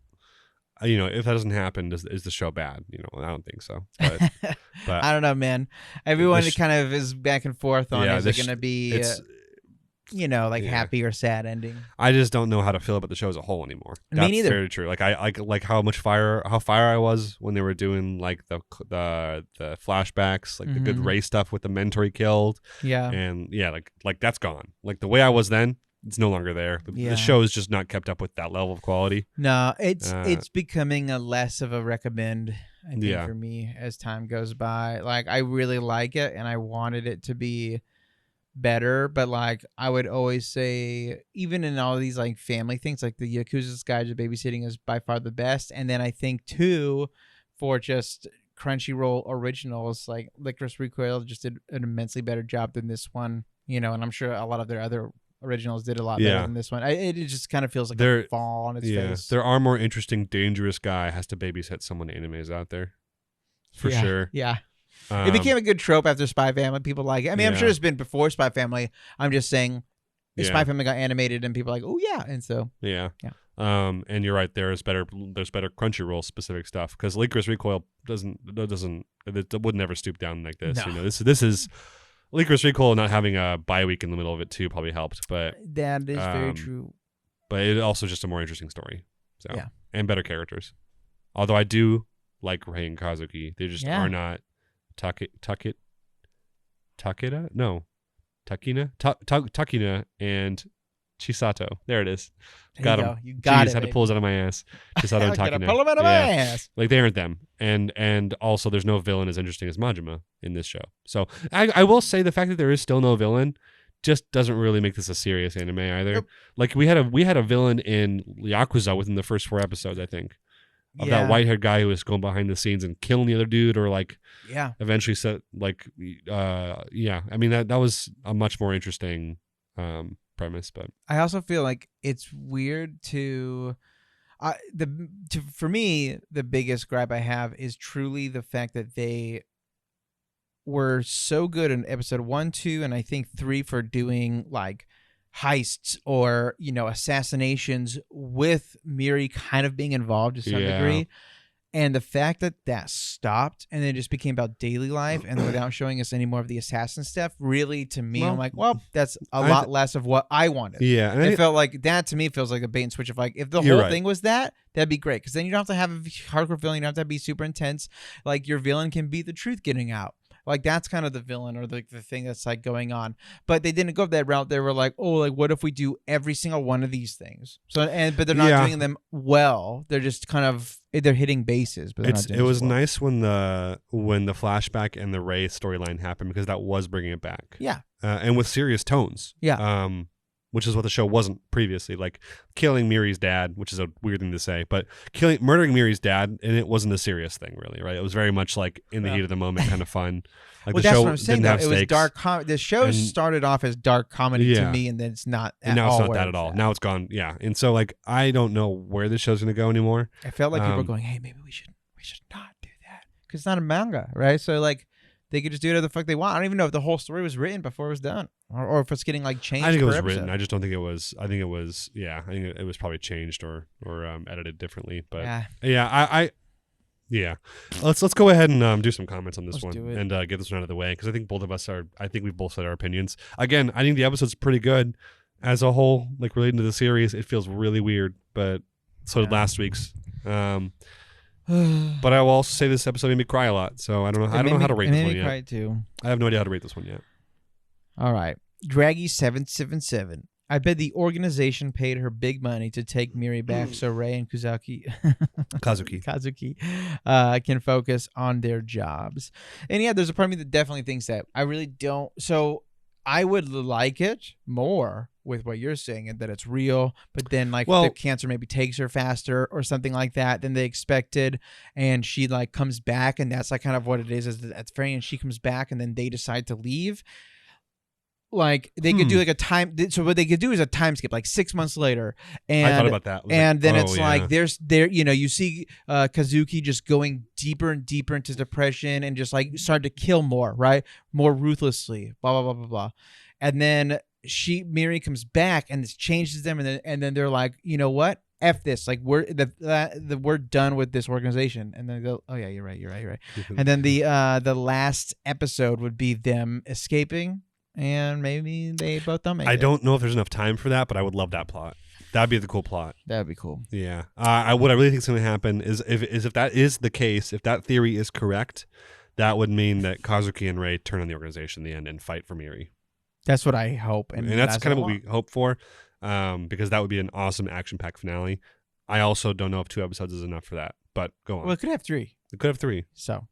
If that doesn't happen, is the show bad? I don't think so. But, I don't know, man. Everyone kind of is back and forth on is it going to be, happy or sad ending. I just don't know how to feel about the show as a whole anymore. That's Me neither. Very true. Like I like how fire I was when they were doing like the flashbacks, like the good Ray stuff with the mentor he killed. Yeah. And yeah, like that's gone. Like the way I was then. It's no longer there. The show is just not kept up with that level of quality. No, it's becoming a less of a recommend, I think, for me as time goes by. Like, I really like it, and I wanted it to be better, but, like, I would always say, even in all of these, like, family things, like the Yakuza's Guide to Babysitting is by far the best, and then I think, too, for just Crunchyroll originals, like Licorice Recoil just did an immensely better job than this one, and I'm sure a lot of their other originals did a lot better than this one. It just kind of feels like a fall on its face. There are more interesting, dangerous guy has to babysit someone animes out there. For sure. Yeah. It became a good trope after Spy Family. People like it. I mean, I'm sure it's been before Spy Family. I'm just saying Spy Family got animated and people are like, oh, yeah. And so. Yeah. And you're right. There's better Crunchyroll specific stuff because Licorice Recoil would never stoop down like this. No. This is. Licorice Recoil not having a bye week in the middle of it too probably helped, but that is very true. But it also just a more interesting story, and better characters. Although I do like Rei and Kazuki, they just are not Takina and Chisato. There it is. Got him. You got it. Had to pull it out of my ass. Chisato and Takina. Pull him out of my ass. Like they aren't them, and also there's no villain as interesting as Majima in this show. So I will say the fact that there is still no villain just doesn't really make this a serious anime either. Nope. Like we had a villain in Yakuza within the first 4 episodes, I think, of that white-haired guy who was going behind the scenes and killing the other dude, or like eventually set like I mean that was a much more interesting premise. But I also feel like it's weird for me, the biggest gripe I have is truly the fact that they were so good in episode 1, 2, and I think 3 for doing like heists or assassinations with Miri kind of being involved to some degree. And the fact that stopped and then it just became about daily life and without showing us any more of the assassin stuff, really, to me, I'm like, well, that's a lot less of what I wanted. Yeah. And it felt like that, to me, feels like a bait and switch of like, if the whole thing was that'd be great. Because then you don't have to have a hardcore villain. You don't have to be super intense. Like, your villain can be the truth getting out. Like, that's kind of the villain or the thing that's like going on. But they didn't go that route. They were like, oh, like, what if we do every single one of these things? So, but they're not doing them well. They're just kind of, they're hitting bases. But it was nice when the flashback and the Rei storyline happened because that was bringing it back. Yeah. And with serious tones. Yeah. Which is what the show wasn't previously. Like killing Miri's dad, which is a weird thing to say, but murdering Miri's dad, and it wasn't a serious thing, really, right? It was very much like in the heat of the moment, kind of fun. Like well, the that's show what I'm saying. didn't have it was stakes. dark. The show started off as dark comedy to me, and then it's not. And now it's not that at all. Now it's gone. Yeah, and so like I don't know where the show's going to go anymore. I felt like people were going, "Hey, maybe we should not do that because it's not a manga, right?" So like. They could just do whatever the fuck they want. I don't even know if the whole story was written before it was done, or if it's getting like changed. I think it was episode. Written. I just don't think it was. I think it was. Yeah, I think it was probably changed or edited differently. But yeah. Let's go ahead and do some comments on this one and get this one out of the way because I think both of us are. I think we've both said our opinions. Again, I think the episode's pretty good as a whole. Like relating to the series, it feels really weird, but so did last week's. But I will also say this episode made me cry a lot, so I don't know how to rate this one yet. Cry too. I have no idea how to rate this one yet. All right, Draggy777. I bet the organization paid her big money to take Miri back so Rei and Kazuki can focus on their jobs. And yeah, there's a part of me that definitely thinks that. I really don't. So I would like it more with what you're saying and that it's real, but then like Well, the cancer maybe takes her faster or something like that than they expected, and she like comes back, and that's like kind of what it is that's very, and she comes back and then they decide to leave. Like they could do like a time. So what they could do is a time skip, like 6 months later. And I thought about that. And then it's like you see Kazuki just going deeper and deeper into depression and just like start to kill more, right? More ruthlessly, blah, blah, blah, blah, blah. And then Miri comes back and this changes them. And then they're like, you know what? F this. Like we're done with this organization. And then they go, oh yeah, you're right. And then the last episode would be them escaping. And maybe they both don't make it. I don't know if there's enough time for that, but I would love that plot. That'd be the cool plot. That'd be cool. Yeah. What I really think is going to happen is if that is the case, if that theory is correct, that would mean that Kazuki and Rei turn on the organization in the end and fight for Miri. That's what I hope. And that's kind of what we hope for, because that would be an awesome action-packed finale. I also don't know if 2 episodes is enough for that, but go on. Well, it could have 3. It could have 3. So.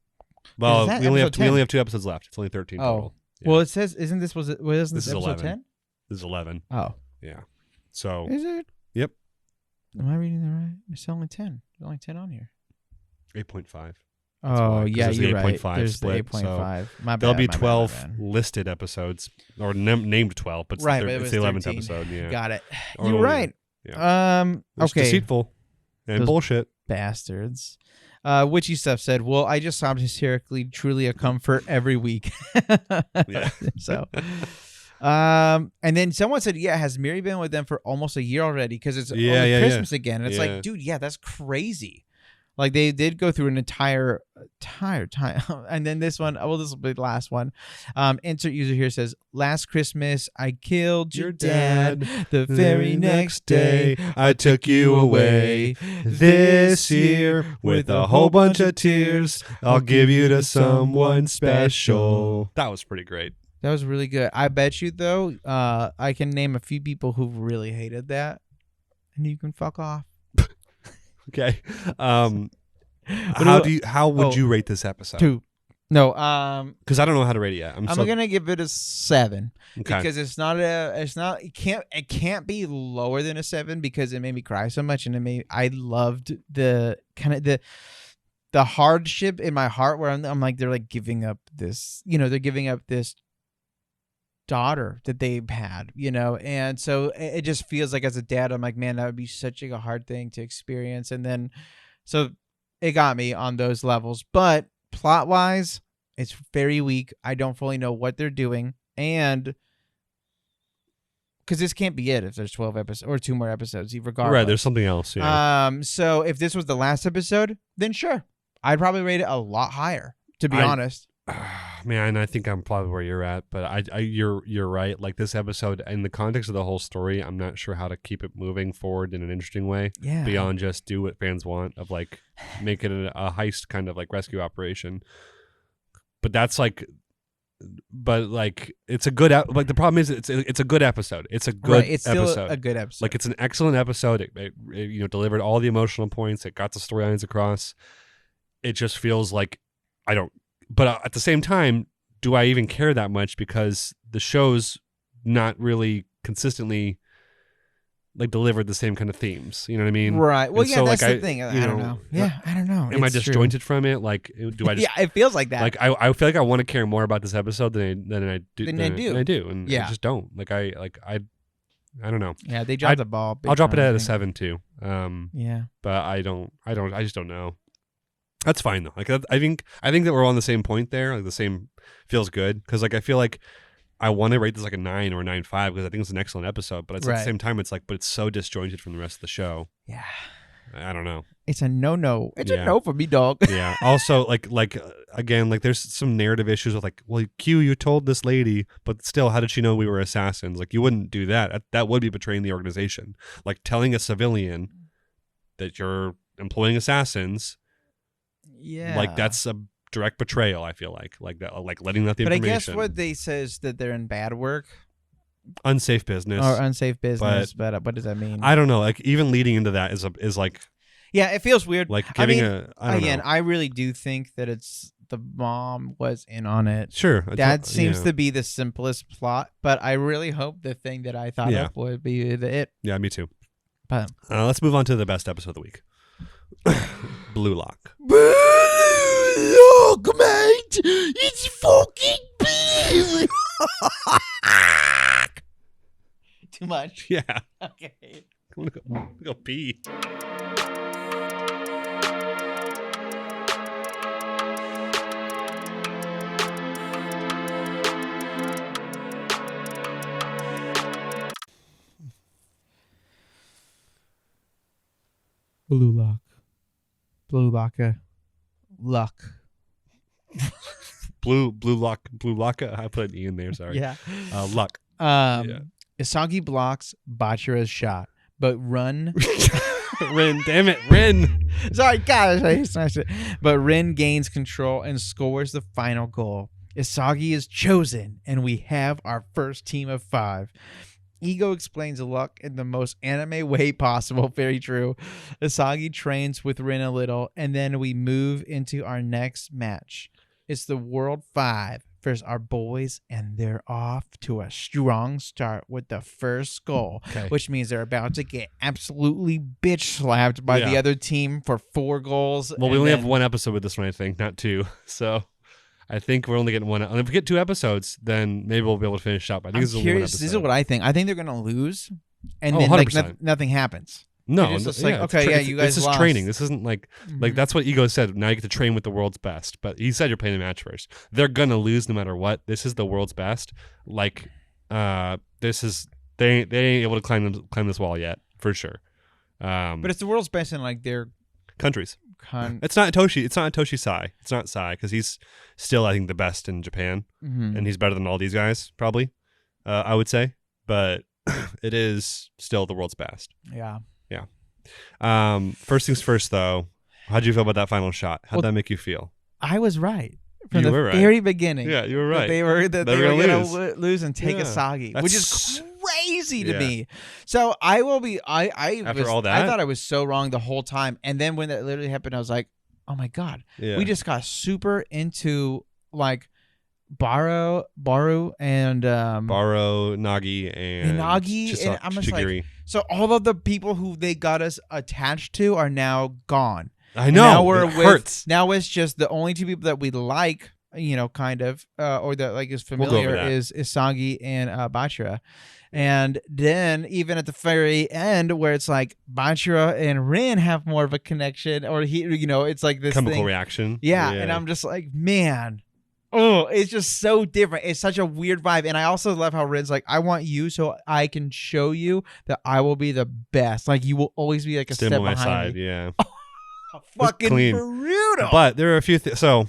Well, we only have 2 episodes left. It's only 13 total. Yeah. Well, it says, isn't this, this is episode 11. 10? This is 11. Oh. Yeah. So. Is it? Yep. Am I reading that right? It's only 10. There's only 10 on here. 8.5. Oh, yeah, you're right. 8.5 There's split. the 8.5. My bad. There'll be 12 listed episodes, or named 12, but right, it's the 11th episode. Yeah. Got it. Or You're right. Yeah. It's okay. deceitful and Those bullshit. Bastards. Witchy Stuff said, well, I just sobbed hysterically, truly a comfort every week. Yeah. So, and then someone said, yeah, has Miri been with them for almost a year already? Because it's Christmas again. And it's like, dude, yeah, that's crazy. Like they did go through an entire time. And then this one, well, this will be the last one. Insert user here says, last Christmas, I killed your dad. The very next day, I took you away. This year, with a whole bunch of tears, I'll give you to someone special. That was pretty great. That was really good. I bet you, though, I can name a few people who really hated that. And you can fuck off. Okay. How would you rate this episode? 2. No, because I don't know how to rate it yet. I'm gonna give it a 7. Okay. Because it can't be lower than a 7 because it made me cry so much, and I loved the kind of the hardship in my heart where I'm like, they're like giving up this, they're giving up this daughter that they've had, and so it just feels like as a dad, I'm like, man, that would be such a hard thing to experience. And then so it got me on those levels, but plot wise it's very weak. I don't fully know what they're doing, and because this can't be it if there's 12 episodes or 2 more episodes regardless. Right, there's something else. So if this was the last episode, then sure, I'd probably rate it a lot higher, to be honest. Man, I think I'm probably where you're at, but you're right. Like this episode, in the context of the whole story, I'm not sure how to keep it moving forward in an interesting way. Yeah. Beyond just do what fans want of like make it a heist kind of like rescue operation. But that's like, it's a good like the problem is it's a good episode. It's a good it's episode. Still a good episode. Like it's an excellent episode. It delivered all the emotional points. It got the storylines across. It just feels like I don't. But at the same time, do I even care that much because the show's not really consistently like delivered the same kind of themes? You know what I mean? Right. Well, and yeah, so, that's like, the thing. I don't know. Yeah, I don't know. Am I disjointed from it? Like, do I just... Yeah, it feels like that. Like, I feel like I want to care more about this episode than I do. Than I do. And yeah. I just don't. I don't know. Yeah, they dropped the ball. I'll drop it at a 7 too. Yeah. But I just don't know. That's fine though. Like I think that we're all on the same point there. Like the same feels good because like I feel like I want to rate this like a 9 or a 9.5 because I think it's an excellent episode. But at the same time, it's like, but it's so disjointed from the rest of the show. Yeah. I don't know. It's a no. It's a no for me, dog. Yeah. Also, again, like there's some narrative issues with like, well, Q, you told this lady, but still, how did she know we were assassins? Like you wouldn't do that. That would be betraying the organization. Like telling a civilian that you're employing assassins. Yeah, like that's a direct betrayal. I feel like that, like letting out the information. But I guess what they say is that they're in bad work, unsafe business, or unsafe business. But what does that mean? I don't know. Like even leading into that is like, yeah, it feels weird. Like giving I really do think that it's the mom was in on it. Sure. That seems to be the simplest plot, but I really hope the thing that I thought of would be it. Yeah, me too. But let's move on to the best episode of the week. Bluelock. Bluelock, mate! It's fucking big! Too much? Yeah. Okay. I'm gonna go pee. Bluelock. Bluelocka. Luck. Bluelocka. I put an E in there, sorry. Yeah. Luck. Isagi blocks Bachira's shot, but Rin. Damn it, Rin. Sorry, God. But Rin gains control and scores the final goal. Isagi is chosen, and we have our first team of 5. Ego explains luck in the most anime way possible. Very true. Isagi trains with Rin a little, and then we move into our next match. It's the World 5 versus our boys, and they're off to a strong start with the first goal, which means they're about to get absolutely bitch slapped by the other team for 4 goals. Well, we only have 1 episode with this one, I think, not 2. So I think we're only getting 1. And if we get 2 episodes, then maybe we'll be able to finish up. I think this is only 1 episode. This is what I think. I think they're going to lose, and then nothing happens. No, it's just you guys this lost. is training. This isn't like that's what Ego said. Now you get to train with the world's best. But he said you're playing the match first. They're gonna lose no matter what. This is the world's best. Like, this is they ain't able to climb this wall yet for sure. But it's the world's best in like their countries. It's not Toshi. It's not Toshi Sai. It's not Sai because he's still I think the best in Japan, and he's better than all these guys probably. I would say, but it is still the world's best. Yeah. First things first, though. How'd you feel about that final shot? How'd that make you feel? I was right from the very beginning. Yeah, you were right. They were going to lose and take Isagi, which is crazy to me. So I will be. After all that, I thought I was so wrong the whole time, and then when that literally happened, I was like, "Oh my god, we just got super into like." Baru and Baru, Nagi, and I'm just like, so all of the people who they got us attached to are now gone. I know. Hurts. Now it's just the only 2 people that we like, kind of, or that like is familiar is Isagi and Bachira. And then even at the very end where it's like Bachira and Rin have more of a connection, or it's like this chemical reaction. Yeah, and I'm just like, man. Oh, it's just so different. It's such a weird vibe. And I also love how Rin's like, I want you so I can show you that I will be the best. Like, you will always be like a step behind my side, me. Yeah. Fucking brutal. But there are a few things. So,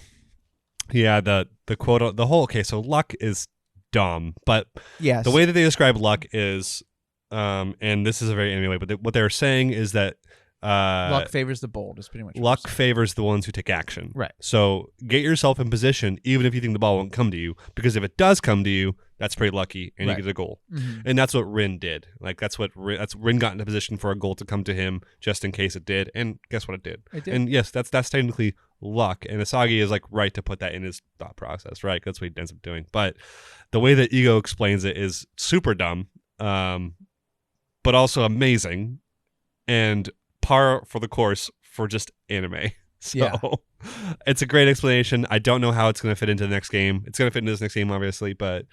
yeah, the quote, the whole, so luck is dumb. But yes, the way that they describe luck is, and this is a very anime way, but what they're saying is that luck favors the bold is pretty much luck favors the ones who take action. Right. So get yourself in position, even if you think the ball won't come to you, because if it does come to you, that's pretty lucky, and you get a goal. And that's what Rin did. Like that's Rin got into position for a goal to come to him, just in case it did. And guess what? It did. And yes, that's technically luck. And Isagi is like right to put that in his thought process, right? That's what he ends up doing. But the way that Ego explains it is super dumb, but also amazing, and par for the course for just anime. So it's a great explanation. I don't know how it's going to fit into the next game. It's going to fit into this next game, obviously, but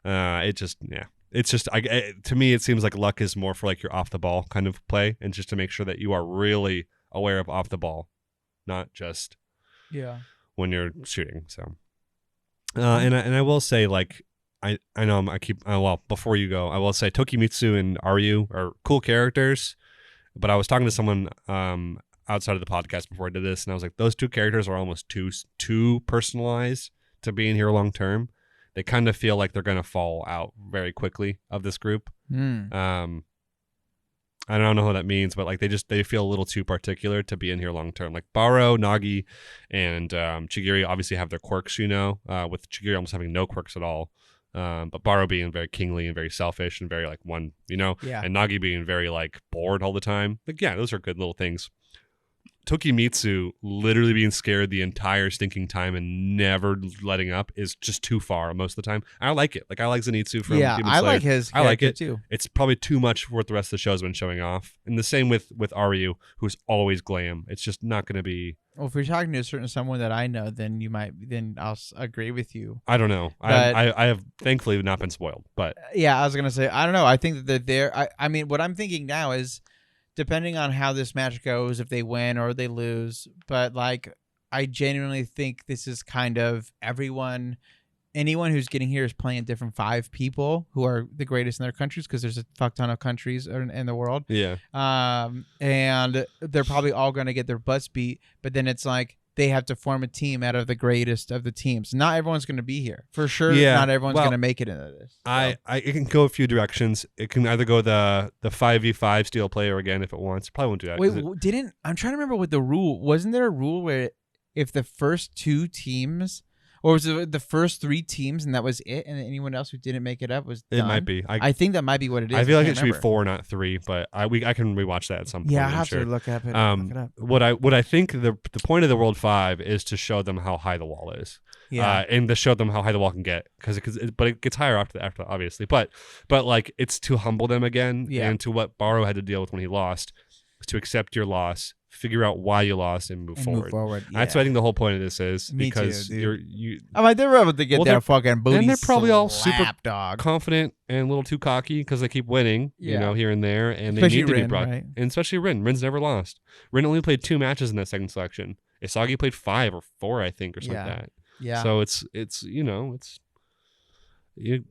it's just to me, it seems like luck is more for like your off the ball kind of play, and just to make sure that you are really aware of off the ball, not just when you're shooting. So, and I will say, like, I know before you go, I will say Tokimitsu and Aryu are cool characters. But I was talking to someone outside of the podcast before I did this, and I was like, those 2 characters are almost too personalized to be in here long term. They kind of feel like they're going to fall out very quickly of this group. I don't know what that means, but like they feel a little too particular to be in here long term. Like Baro, Nagi, and Chigiri obviously have their quirks, with Chigiri almost having no quirks at all. But Baro being very kingly and very selfish and very like and Nagi being very like bored all the time. Like, yeah, those are good little things. Tokimitsu literally being scared the entire stinking time and never letting up is just too far most of the time. I like it. Like I like Zenitsu from Demon Slayer. I like his I like it too. It's probably too much for what the rest of the show's been showing off. And the same with Aryu, who's always glam. It's just not going to be. Well, if you're talking to a certain someone that I know, then I'll agree with you. I don't know. I have thankfully not been spoiled, but yeah, I was gonna say I don't know. I think that they're. I mean, what I'm thinking now is, depending on how this match goes, if they win or they lose, but like I genuinely think this is kind of anyone who's getting here is playing different 5 people who are the greatest in their countries, because there's a fuck ton of countries in the world. Yeah. And they're probably all going to get their butts beat, but then it's like they have to form a team out of the greatest of the teams. Not everyone's going to be here. For sure, not everyone's going to make it into this. So. It can go a few directions. It can either go the 5v5 steel player again if it wants. It probably won't do that. Wait, I'm trying to remember what the rule... Wasn't there a rule where if the first 2 teams... Or was it the first 3 teams and that was it, and anyone else who didn't make it up was done? It might be. I think that might be what it is. I feel like it should be 4, not 3, but I can rewatch that at some point. Yeah, I have to look up it. Look it up. What I think the point of the World 5 is to show them how high the wall is. Yeah. And to show them how high the wall can get, but it gets higher after obviously. But like it's to humble them again, and to what Baro had to deal with when he lost, is to accept your loss, figure out why you lost, and move forward. Yeah. That's what I think the whole point of this is. Me because too, you. I'm like, they're able to get their fucking booty. And they're probably all super confident and a little too cocky because they keep winning, here and there, and especially they need to be brought. Right? And especially Rin. Rin's never lost. Rin only played 2 matches in that second selection. Isagi played 5 or 4, I think, or something like that. Yeah. So it's you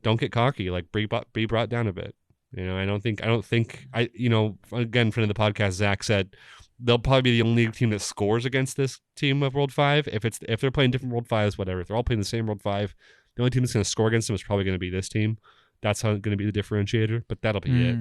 don't get cocky. Like be brought down a bit. I don't think again, friend of the podcast, Zach said they'll probably be the only team that scores against this team of World 5. If they're playing different World 5s, whatever. If they're all playing the same World 5, the only team that's going to score against them is probably going to be this team. That's how it's going to be the differentiator. But that'll be it.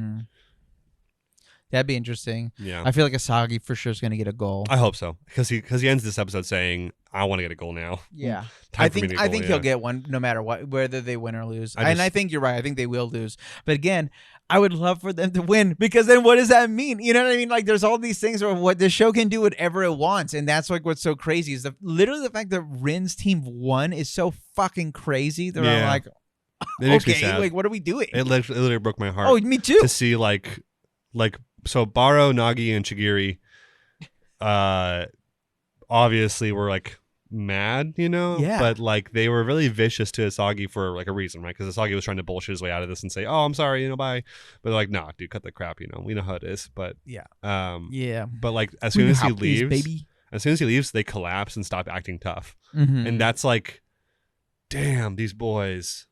That'd be interesting. Yeah, I feel like Isagi for sure is going to get a goal. I hope so, because he ends this episode saying, "I want to get a goal now." Yeah, I think he'll get one no matter what, whether they win or lose. I think you're right. I think they will lose. But again, I would love for them to win, because then what does that mean? You know what I mean? Like there's all these things where what the show can do whatever it wants, and that's like what's so crazy is literally the fact that Rin's team won is so fucking crazy. They're like, okay, like what are we doing? It literally broke my heart. Oh, me too. To see like. So Baro, Nagi, and Chigiri, obviously were like mad, Yeah. But like they were really vicious to Isagi for like a reason, right? Because Isagi was trying to bullshit his way out of this and say, "Oh, I'm sorry, bye." But they're like, "Nah, dude, cut the crap, we know how it is." But yeah. But like as soon as he leaves, they collapse and stop acting tough, and that's like, damn, these boys.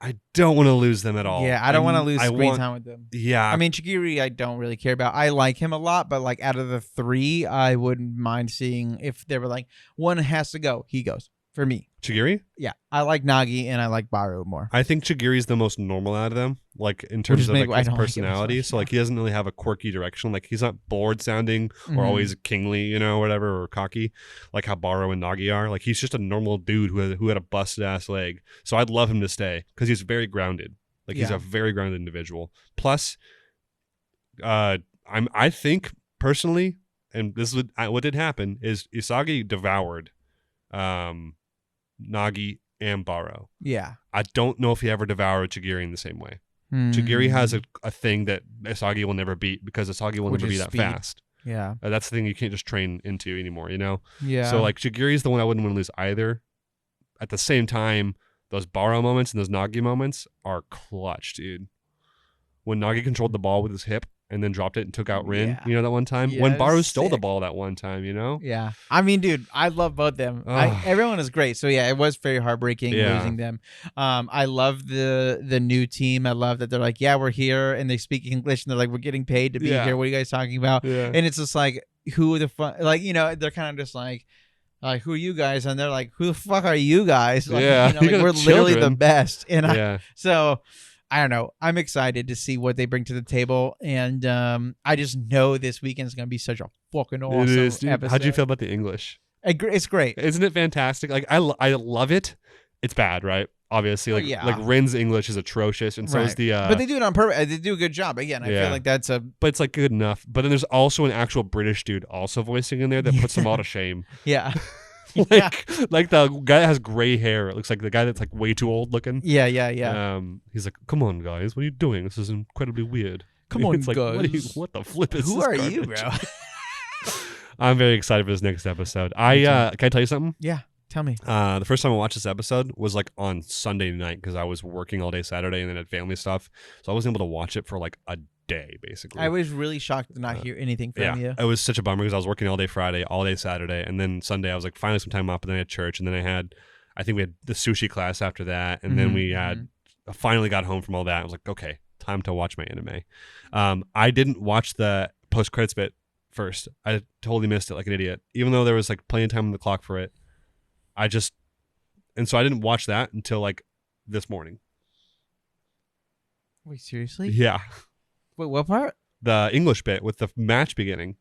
I don't want to lose them at all. Yeah, I don't want to lose screen time with them. Yeah. I mean, Chigiri, I don't really care about. I like him a lot, but like out of the 3, I wouldn't mind seeing if they were like, one has to go. He goes for me. Chigiri? Yeah. I like Nagi and I like Baro more. I think Chigiri's the most normal out of them, like in terms of like his personality. So like he doesn't really have a quirky direction. Like he's not bored sounding or always kingly, whatever, or cocky, like how Baro and Nagi are. Like he's just a normal dude who had a busted ass leg. So I'd love him to stay because he's very grounded. Like he's a very grounded individual. Plus, I think personally, and this is what did happen is Isagi devoured Nagi and Baro. Yeah. I don't know if he ever devoured Chigiri in the same way. Chigiri has a thing that Isagi will never beat because Isagi will never be that fast. Yeah. That's the thing you can't just train into anymore, Yeah. So like Chigiri's the one I wouldn't want to lose either. At the same time, those Baro moments and those Nagi moments are clutch, dude. When Nagi controlled the ball with his hip and then dropped it and took out Rin, that one time? Yeah, when Baro stole the ball that one time, Yeah. I mean, dude, I love both them. Everyone is great. So yeah, it was very heartbreaking losing them. I love the new team. I love that they're like, yeah, we're here, and they speak English, and they're like, we're getting paid to be here. What are you guys talking about? Yeah. And it's just like, who the fuck? Like, they're kind of just like, who are you guys? And they're like, who the fuck are you guys? Like, we're literally the best. And so I don't know. I'm excited to see what they bring to the table, and I just know this weekend is going to be such a fucking awesome episode. How'd you feel about the English? It's great. Isn't it fantastic? Like I love it, it's bad, right? Obviously, like yeah. like Rin's English is atrocious, and so is the. But they do it on purpose. They do a good job. Again, I feel like that's a. But it's like good enough. But then there's also an actual British dude also voicing in there that puts them all to shame. Yeah. like the guy that has gray hair. It looks like the guy that's like way too old looking. Yeah. He's like, "Come on, guys, what are you doing? This is incredibly weird." Come on, it's like, guys. what the flip is? Who this are garbage? you, bro? I'm very excited for this next episode. Can I tell you something? Yeah. Tell me. The first time I watched this episode was like on Sunday night because I was working all day Saturday and then had family stuff, so I wasn't able to watch it for like a day basically. I was really shocked to not hear anything from you. It was such a bummer because I was working all day Friday, all day Saturday, and then Sunday I was like finally some time off, and then I had church, and then I think we had the sushi class after that, and then we had I finally got home from all that. I was like, okay, time to watch my anime. I didn't watch the post credits bit first. I totally missed it like an idiot, even though there was like plenty of time on the clock for it. So I didn't watch that until like this morning. Wait, seriously? Yeah. Wait, what part? The English bit with the match beginning.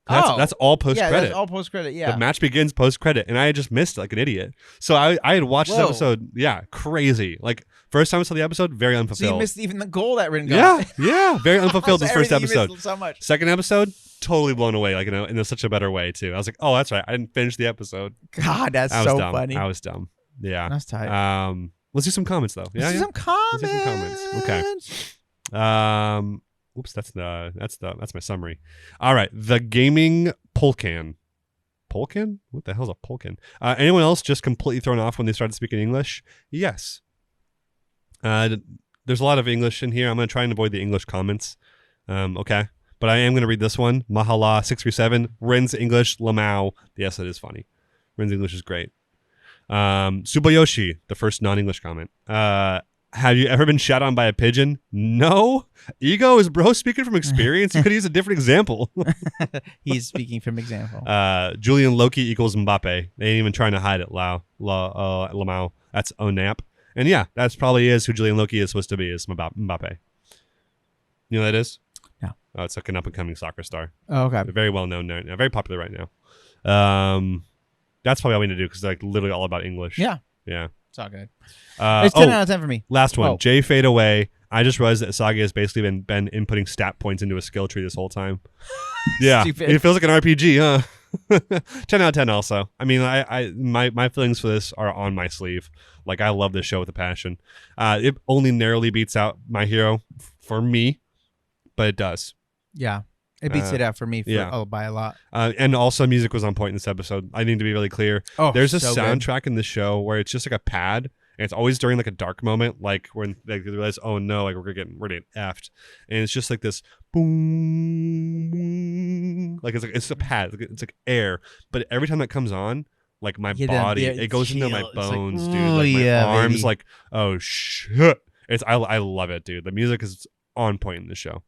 That's all post credit. Yeah, that's all post credit. Yeah. The match begins post credit, and I had just missed it like an idiot. So I had watched this episode. Yeah, crazy. Like first time I saw the episode, very unfulfilled. So you missed even the goal that Rin got. Yeah, very unfulfilled. This first episode. So much. Second episode, totally blown away. Like in such a better way too. I was like, oh, that's right. I didn't finish the episode. God, that's so funny. I was dumb. Yeah, that's tight. Let's do some comments though. Let's do some comments. Okay. Oops, that's my summary. All right, the gaming Polkan. Polkan? What the hell's a Polkan? Anyone else just completely thrown off when they started speaking English? Yes. There's a lot of English in here. I'm going to try and avoid the English comments. Okay. But I am going to read this one. Mahala 637. Rin's English, Lamau. Yes, it is funny. Rin's English is great. Subayoshi, the first non-English comment. Have you ever been shot on by a pigeon? No. Ego is bro speaking from experience. You could use a different example. He's speaking from example. Julian Loki equals Mbappe. They ain't even trying to hide it. Lamau. That's Onap. And yeah, that's probably is who Julian Loki is supposed to be, is Mbappe. You know who that is? No. Oh, it's like an up-and-coming soccer star. Oh, okay. They're very well known now. Very popular right now. That's probably all we need to do because it's like literally all about English. Yeah. Yeah. It's all good. It's 10 out of 10 for me. Last one. J Fade Away. I just realized that Isagis has basically been inputting stat points into a skill tree this whole time. Yeah. Stupid. It feels like an RPG, huh? 10 out of 10 also. I mean, my feelings for this are on my sleeve. Like, I love this show with a passion. It only narrowly beats out My Hero for me, but it does. Yeah. It beats it out for me by a lot. And also music was on point in this episode. I need to be really clear. There's a soundtrack in the show where it's just like a pad, and it's always during like a dark moment, like when they realize, oh no, like we're getting effed. And it's just like this boom, boom. Like it's a pad. It's like air. But every time that comes on, like my body, it goes into my bones, like, dude. Like my arms, baby. Like, oh shit. I love it, dude. The music is on point in the show.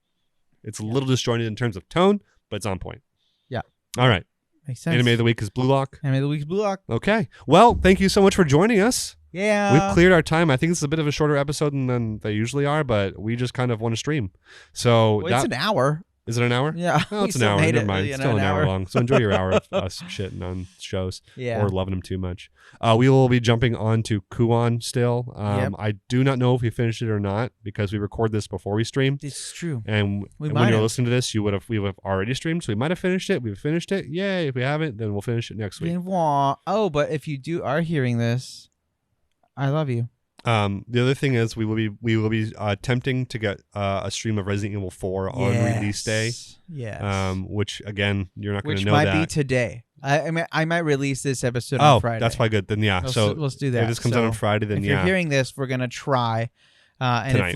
It's a little disjointed in terms of tone, but it's on point. Yeah. All right. Makes sense. Anime of the week is Bluelock. Anime of the week is Bluelock. Okay. Well, thank you so much for joining us. Yeah. We've cleared our time. I think it's a bit of a shorter episode than they usually are, but we just kind of want to stream. So it's an hour. Is it an hour? Yeah. Oh, it's an hour. Never mind. It's still an hour long. So enjoy your hour of us shitting on shows or loving them too much. We will be jumping on to Kuon still. I do not know if we finished it or not because we record this before we stream. It's true. And when you're listening to this, we would have already streamed. So we might have finished it. We've finished it. Yay. If we haven't, then we'll finish it next week. Oh, but if you are hearing this, I love you. The other thing is we will be attempting to get a stream of Resident Evil 4 on release day. Yes. Which again, you're not going to know that. Which might be today. I might release this episode on Friday. That's probably good. Then yeah. Let's do that. If this comes out on Friday, then if you're hearing this, we're gonna try. And tonight.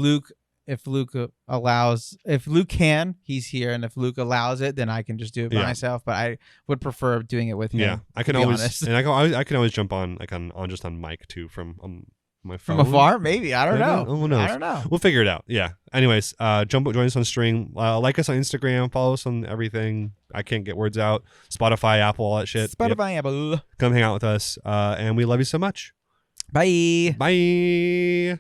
if Luke allows, if Luke can, he's here, and if Luke allows it, then I can just do it by myself. But I would prefer doing it with him. Yeah, I can always, and I can always jump on like on just on mic too from my phone. From afar, maybe. I don't know. Who knows? I don't know. We'll figure it out. Yeah. Anyways, join us on stream. Like us on Instagram. Follow us on everything. I can't get words out. Spotify, Apple, all that shit. Spotify, Apple. Come hang out with us. And we love you so much. Bye. Bye.